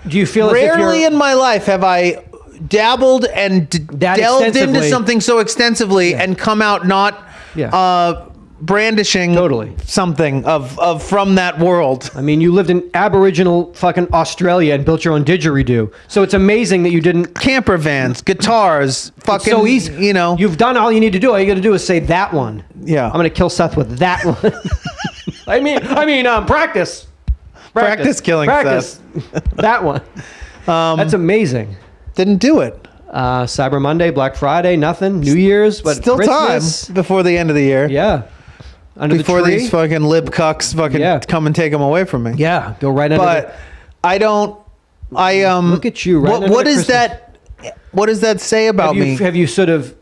Do you feel rarely in my life have I dabbled and delved into something so extensively and come out not brandishing something of from that world. I mean, you lived in Aboriginal fucking Australia and built your own didgeridoo. So it's amazing that you didn't camper vans, guitars, fucking so easy. You know, you've done all you need to do. All you got to do is say that one. Yeah. I'm gonna kill Seth with that one. Practice. Practice killing Seth. That one. That's amazing. Didn't do it. Cyber Monday, Black Friday, nothing. New Year's, but still Christmas. Time before the end of the year. Yeah. Before these fucking lib cucks come and take them away from me. Yeah, go right under. But I don't. Look at you. Right what is that? What does that say about me? Have you sort of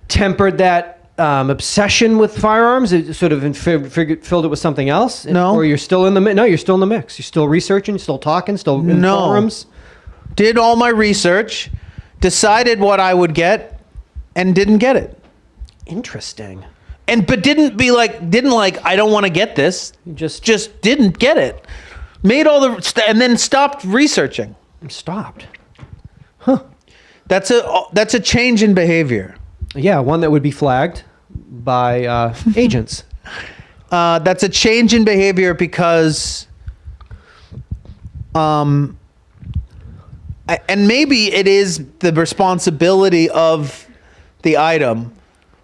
tempered that obsession with firearms? It sort of filled it with something else? No. Or you're still in the mix? No, you're still in the mix. You're still researching. You're still talking. Still in forums. Did all my research, decided what I would get, and didn't get it. Interesting. But didn't I don't want to get this. You just didn't get it. Made all the and then stopped researching. Stopped. Huh. That's a change in behavior. Yeah, one that would be flagged by agents. That's a change in behavior because and maybe it is the responsibility of the item.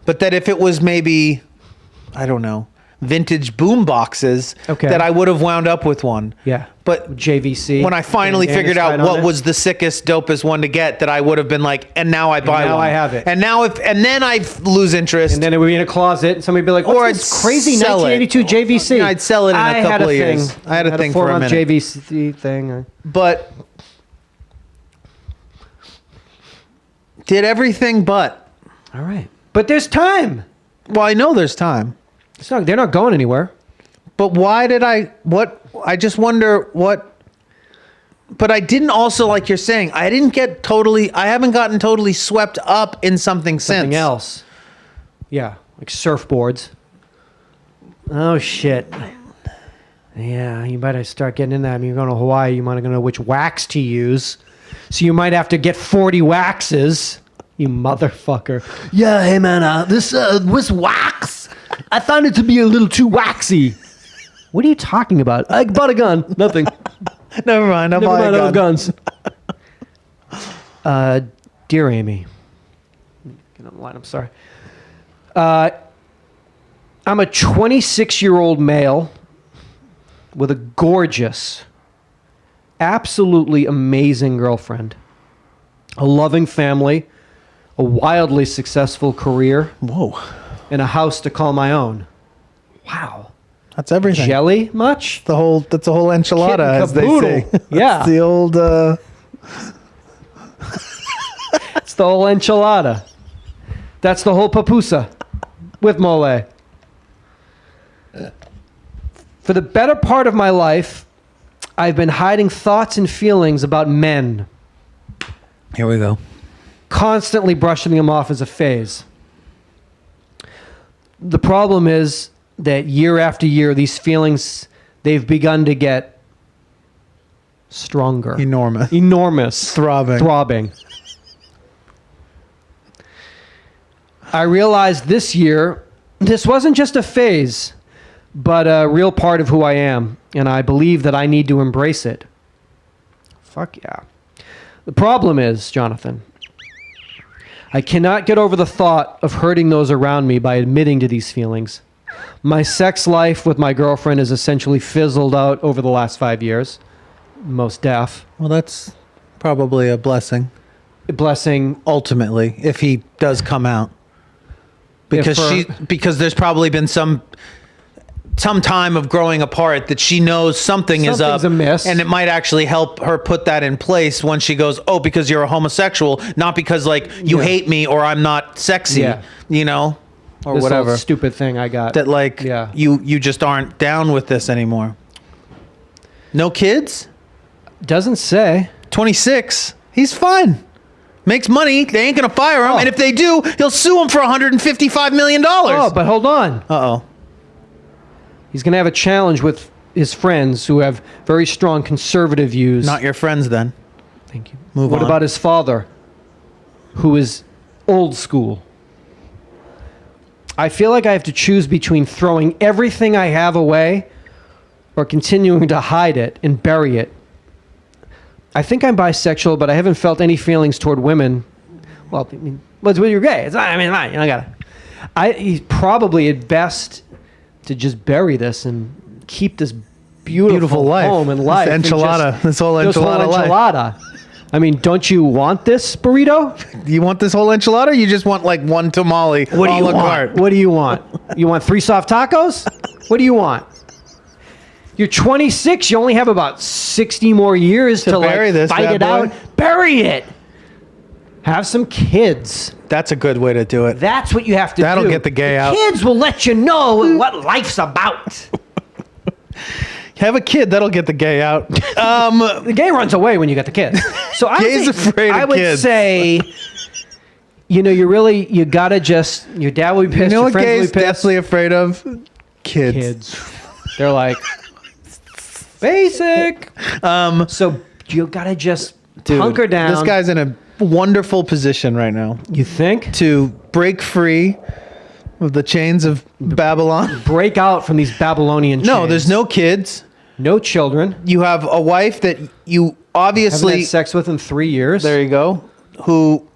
But that if it was maybe, I don't know, vintage boom boxes, that I would have wound up with one. Yeah. But JVC. When I finally figured out what was the sickest, dopest one to get, that I would have been like, and now I buy one. Now I have it. And then I lose interest. And then it would be in a closet, and somebody would be like, what's this crazy 1982 JVC? I'd sell it in a couple of years. I had a thing for a minute. JVC thing. But did everything but. All right. But there's time. Well, I know there's time. They're not going anywhere. But why did I just wonder what. But I didn't also, like you're saying, I haven't gotten totally swept up in something since. Something else. Yeah, like surfboards. Oh, shit. Yeah, you better start getting in that. I mean, you're going to Hawaii, you might not know which wax to use. So you might have to get 40 waxes. You motherfucker. Yeah, hey man, this wax. I found it to be a little too waxy. What are you talking about? I bought a gun. Nothing. Never mind. I love guns. Dear Amy. Get on the line. I'm sorry. I'm a 26-year-old male with a gorgeous, absolutely amazing girlfriend, a loving family, a wildly successful career. Whoa. And a house to call my own. Wow. That's everything. Jelly much? That's a whole enchilada, as they say. Yeah. It's the old... It's the whole enchilada. That's the whole papusa with mole. For the better part of my life, I've been hiding thoughts and feelings about men. Here we go. Constantly brushing them off as a phase. The problem is that year after year, these feelings, they've begun to get stronger. Enormous. Throbbing. I realized this year, this wasn't just a phase, but a real part of who I am, and I believe that I need to embrace it. Fuck yeah. The problem is, Jonathan, I cannot get over the thought of hurting those around me by admitting to these feelings. My sex life with my girlfriend has essentially fizzled out over the last 5 years. Most deaf. Well, that's probably a blessing. blessing. Ultimately, if he does come out, because because there's probably been some time of growing apart that she knows something's up amiss, and it might actually help her put that in place when she goes, oh, because you're a homosexual, not because like you hate me or I'm not sexy, you know, or this whatever old stupid thing I got that like you just aren't down with this anymore. No kids? Doesn't say. 26. He's fine. Makes money. They ain't gonna fire him, and if they do, he'll sue him for $155 million. Oh, but hold on. Uh-oh. He's going to have a challenge with his friends who have very strong conservative views. Not your friends, then. Thank you. Move on. What about his father, who is old school? I feel like I have to choose between throwing everything I have away or continuing to hide it and bury it. I think I'm bisexual, but I haven't felt any feelings toward women. Well, I mean, what's with your gay? It's not, I mean, you know, he's probably at best to just bury this and keep this beautiful life. home and life. This enchilada. This whole enchilada life. I mean, don't you want this burrito? You want this whole enchilada? Or you just want like one tamale? What do you want? What do you want? You want 3 soft tacos? What do you want? You're 26. You only have about 60 more years to bury like this fight it boy. out. Bury it. Have some kids. That's a good way to do it. That's what you have to do. That'll get the gay out. Kids will let you know what life's about. Have a kid. That'll get the gay out. The gay runs away when you got the kids. So Gay's afraid of I would kids. say, you know, you gotta just, your dad will be pissed. You know your what friends will gay's be pissed. definitely afraid of? Kids. Kids. They're like, basic. So you gotta just hunker down. This guy's in a wonderful position right now You think? to break free of the chains of Babylon. Break out from these Babylonian chains. No, there's no kids. no children. You have a wife that you Haven't obviously had sex with in 3 years. there you go, who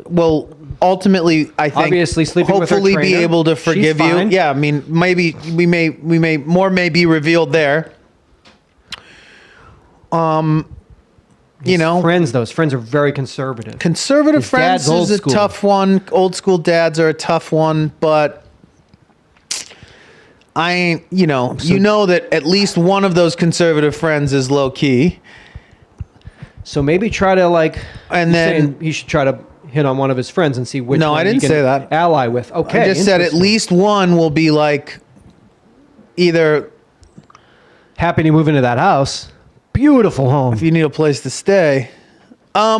will ultimately, I think, Obviously sleeping with her hopefully be trainer. able to She's forgive you. fine. Yeah, I mean, maybe we may more may be revealed there. You know, Friends, those friends are very conservative. conservative His friends dad's old is a school. tough one. Old school dads are a tough one, but I ain't, you know that at least one of those conservative friends is low key. So maybe try to like, And you're then- saying he should try to hit on one of his friends and see which No, one I didn't he can say that. ally with. Okay, I just said at interesting. least one will be like either happy to move into that house. Beautiful home. if you need a place to stay. I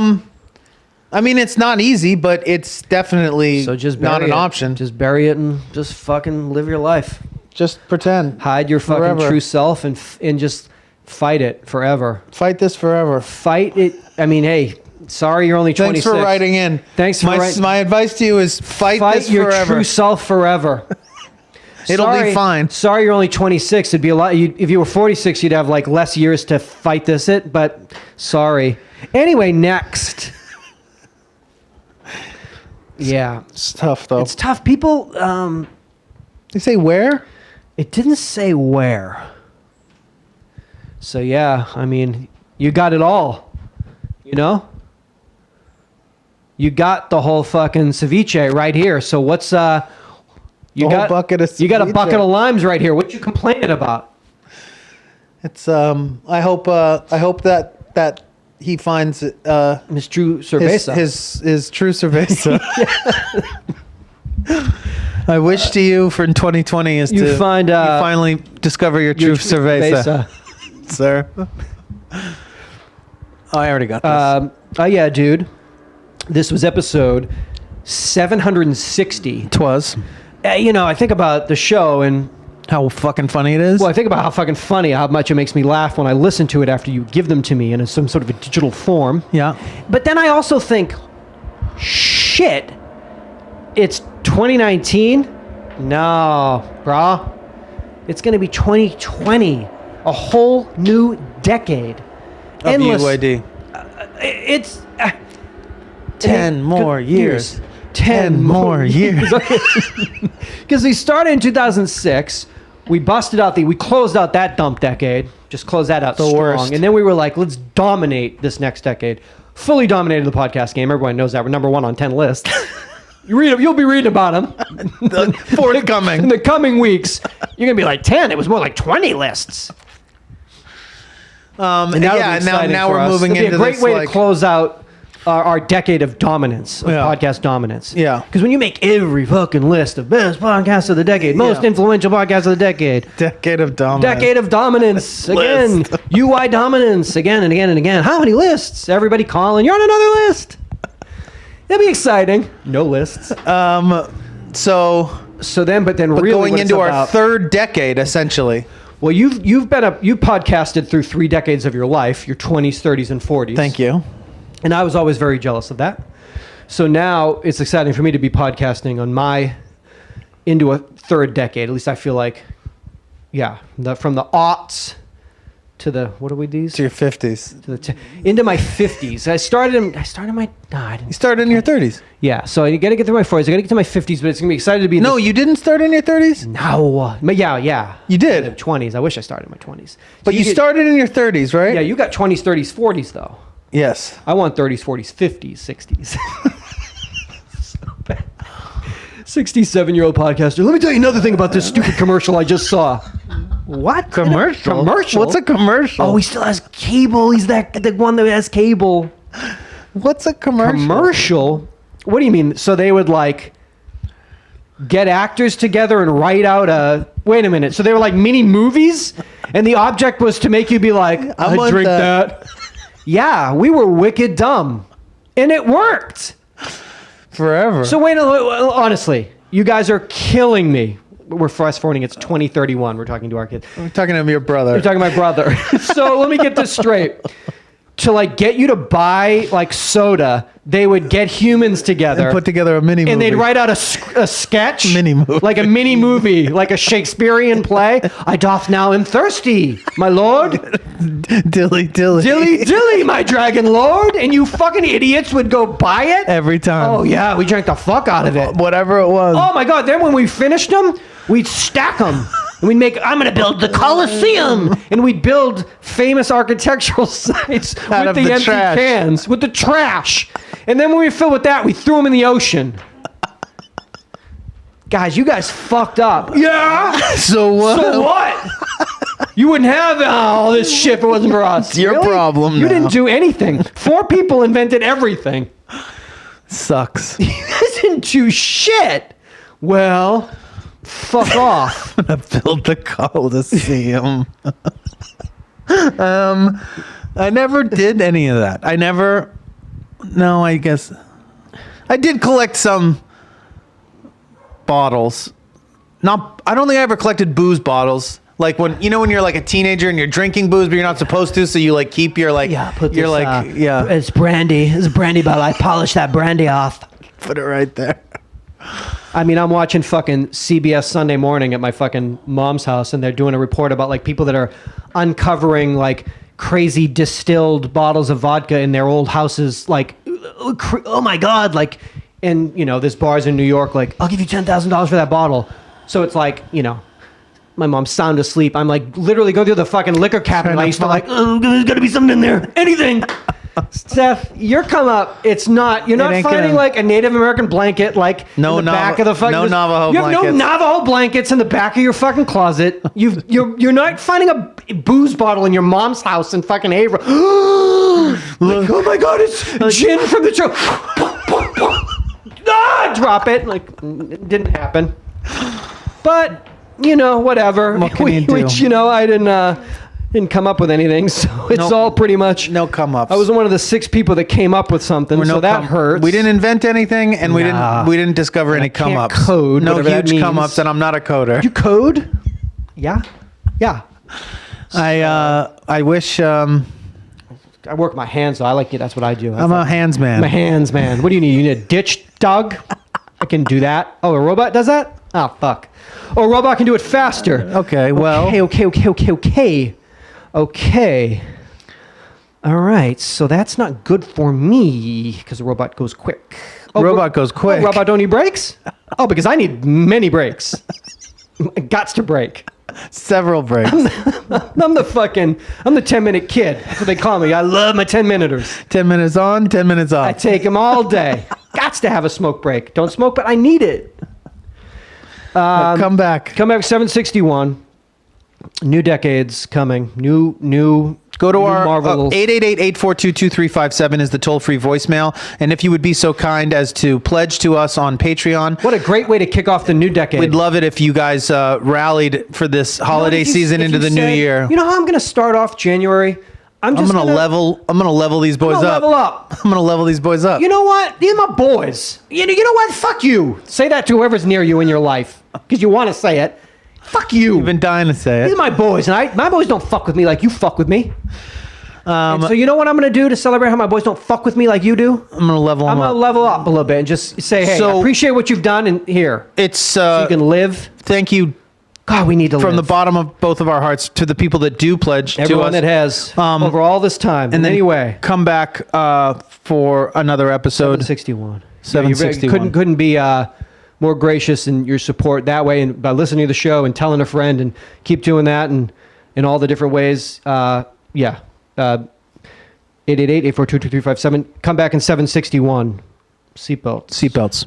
mean, it's not easy, but it's definitely So just not bury an it. option. Just bury it and just fucking live your life. Just pretend. Hide your fucking Forever. true self and just fight it forever. Fight this forever. Fight it. I mean, hey, sorry you're only 26. Thanks for writing in. Thanks for writing. My advice to you is fight this your forever. true self forever. It'll be fine. Sorry, you're only 26. It'd be a lot. If you were 46, you'd have like less years to fight this. But sorry. Anyway, next. Yeah, It's tough though. it's tough. People. They say where? It didn't say where. So yeah, I mean, you got it all. You know. You got the whole fucking ceviche right here. So what's You The whole got bucket of You got a ceviche. bucket of limes right here. What you complaining about? It's I hope that he finds Miss Drew Cerveza. his true cerveza. I wish to you for 2020 is You to find, you finally discover your true cerveza, sir. Oh, I already got this. Oh yeah, dude. This was episode 760. Twas You know, I think about the show and how fucking funny it is. well, I think about how fucking funny, how much it makes me laugh when I listen to it after you give them to me in some sort of a digital form. Yeah. But then I also think, shit, it's 2019? No, brah. It's going to be 2020. A whole new decade. Of UhhYeahDude. It's... 10 more years. 10 more years. Because we started in 2006. We we closed out that dump decade. Just closed that out The strong. worst. And then we were like, let's dominate this next decade. fully dominated the podcast game. Everyone knows that. We're number 1 on 10 lists. You'll be reading about them. Forthcoming. In the coming weeks, you're going to be like, 10. It was more like 20 lists. Now we're moving It'd into be a great this, way like, to close out our decade of dominance, of podcast dominance. Yeah. Because when you make every fucking list of best podcasts of the decade, most influential podcasts of the decade, decade of dominance. decade of dominance, again, UI dominance, again and again and again. How many lists? Everybody calling, you're on another list. It'll be exciting. No lists. But Really going into our about, third decade, essentially. well, you podcasted through 3 decades of your life, your 20s, 30s, and 40s. Thank you. And I was always very jealous of that. So now it's exciting for me to be podcasting into a third decade. At least I feel like, from the aughts to the, what are we these? To your 50s. Into my 50s. I started in my, You started in your 30s. yeah. So I got to get through my 40s. I got to get to my 50s, but it's going to be excited to be. No, you didn't start in your 30s? No. But yeah. You did. In the 20s. I wish I started in my 20s. But you started in your 30s, right? Yeah, you got 20s, 30s, 40s though. Yes. I want 30s, 40s, 50s, 60s. So bad. 67-year-old podcaster. Let me tell you another thing about this stupid commercial I just saw. What? Commercial? Commercial? What's a commercial? Oh, he still has cable. He's the one that has cable. What's a commercial? Commercial? What do you mean? So they would like get actors together and write out a... Wait a minute. So they were like mini movies? And the object was to make you be like, I want drink that. that. Yeah, we were wicked dumb. And it worked. Forever. So wait, honestly, you guys are killing me. We're fast forwarding. It's 2031. We're talking to our kids. I'm talking to your brother. You're talking to my brother. So let me get this straight. To like get you to buy like soda, they would get humans together. And put together a mini movie. And they'd write out a sketch. Mini movie. Like a mini movie. Like a Shakespearean play. I doth now am thirsty, my lord. Dilly. Dilly, my dragon lord. And you fucking idiots would go buy it? Every time. Oh, yeah. We drank the fuck out of it. Whatever it was. Oh, my God. Then when we finished them, we'd stack them. And we'd make, I'm going to build the Colosseum. And we'd build famous architectural sites Out with of the the empty trash. cans, with the trash. And then when we filled with that, we threw them in the ocean. Guys, you guys fucked up. Yeah. So what? So what? You wouldn't have all this shit if it wasn't for us. It's your problem You now. didn't do anything. 4 people invented everything. Sucks. You guys didn't do shit. Well, fuck off. I'm gonna build the Colosseum. I never did any of that. I guess I did collect some bottles. I don't think I ever collected booze bottles. Like when you're like a teenager and you're drinking booze, but you're not supposed to, so you like keep your like. Yeah, put you're this, like It's brandy. It's a brandy bottle. I polished that brandy off. put it right there. I mean, I'm watching fucking CBS Sunday Morning at my fucking mom's house, and they're doing a report about like people that are uncovering like crazy distilled bottles of vodka in their old houses. Like, oh my God, like, and there's bars in New York. Like, I'll give you $10,000 for that bottle. So it's like, my mom's sound asleep. I'm like literally go through the fucking liquor cabinet. I used to like, oh, there's got to be something in there. Anything. Seth, your come up. You're not finding like a Native American blanket like in the back of the fucking. No Navajo you have blankets. no Navajo blankets in the back of your fucking closet. You're not finding a booze bottle in your mom's house in fucking Haverhill. Like, oh my God, it's gin from the truck. Drop it. Like, it didn't happen. But whatever. What can you do? Which I didn't come up with anything, so it's all pretty much no come ups. I was one of the 6 people that came up with something, so that hurts. We didn't invent anything, and we didn't discover any come ups. Code, no whatever that huge means. come ups, and I'm not a coder. You code? Yeah. I wish. I work my hands, so I like it. That's what I do. I'm a hands man. I'm a hands man. What do you need? You need a ditch dog? I can do that. Oh, a robot does that? Oh, fuck. Oh, a robot can do it faster. Okay, well. Okay. All right, so that's not good for me because the robot goes quick. Robot goes quick. Robot don't need brakes? Oh, because I need many brakes. Gots to brake. Several breaks. I'm the 10-minute kid. That's what they call me. I love my 10-minuters. 10 minutes on, 10 minutes off. I take them all day. Gots to have a smoke break. Don't smoke, but I need it. Come back. Come back 761. New decades coming. New. Go to new our Marvels. 888-842-2357 is the toll-free voicemail. And if you would be so kind as to pledge to us on Patreon. What a great way to kick off the new decade. We'd love it if you guys rallied for this holiday season into the new year. You know how I'm going to start off January? I'm gonna level these boys up. Level up. I'm gonna level these boys up. You know what? These are my boys. You know what? Fuck you. Say that to whoever's near you in your life because you want to say it. Fuck you. You've been dying to say These it. are my boys, and my boys don't fuck with me like you fuck with me. And so you know what I'm going to do to celebrate how my boys don't fuck with me like you do? I'm gonna level them I'm going to up. level up a little bit and just say, hey, I appreciate what you've done, and here. It's So you can live. thank you God, we need to from live. the bottom of both of our hearts to the people that do pledge Everyone to us. that has over all this time. And then anyway, come back for another episode. 761. 761. Couldn't be more gracious in your support that way, and by listening to the show and telling a friend, and keep doing that, and in all the different ways. 888-842-2357. Come back in 761. Seatbelts. Seatbelts.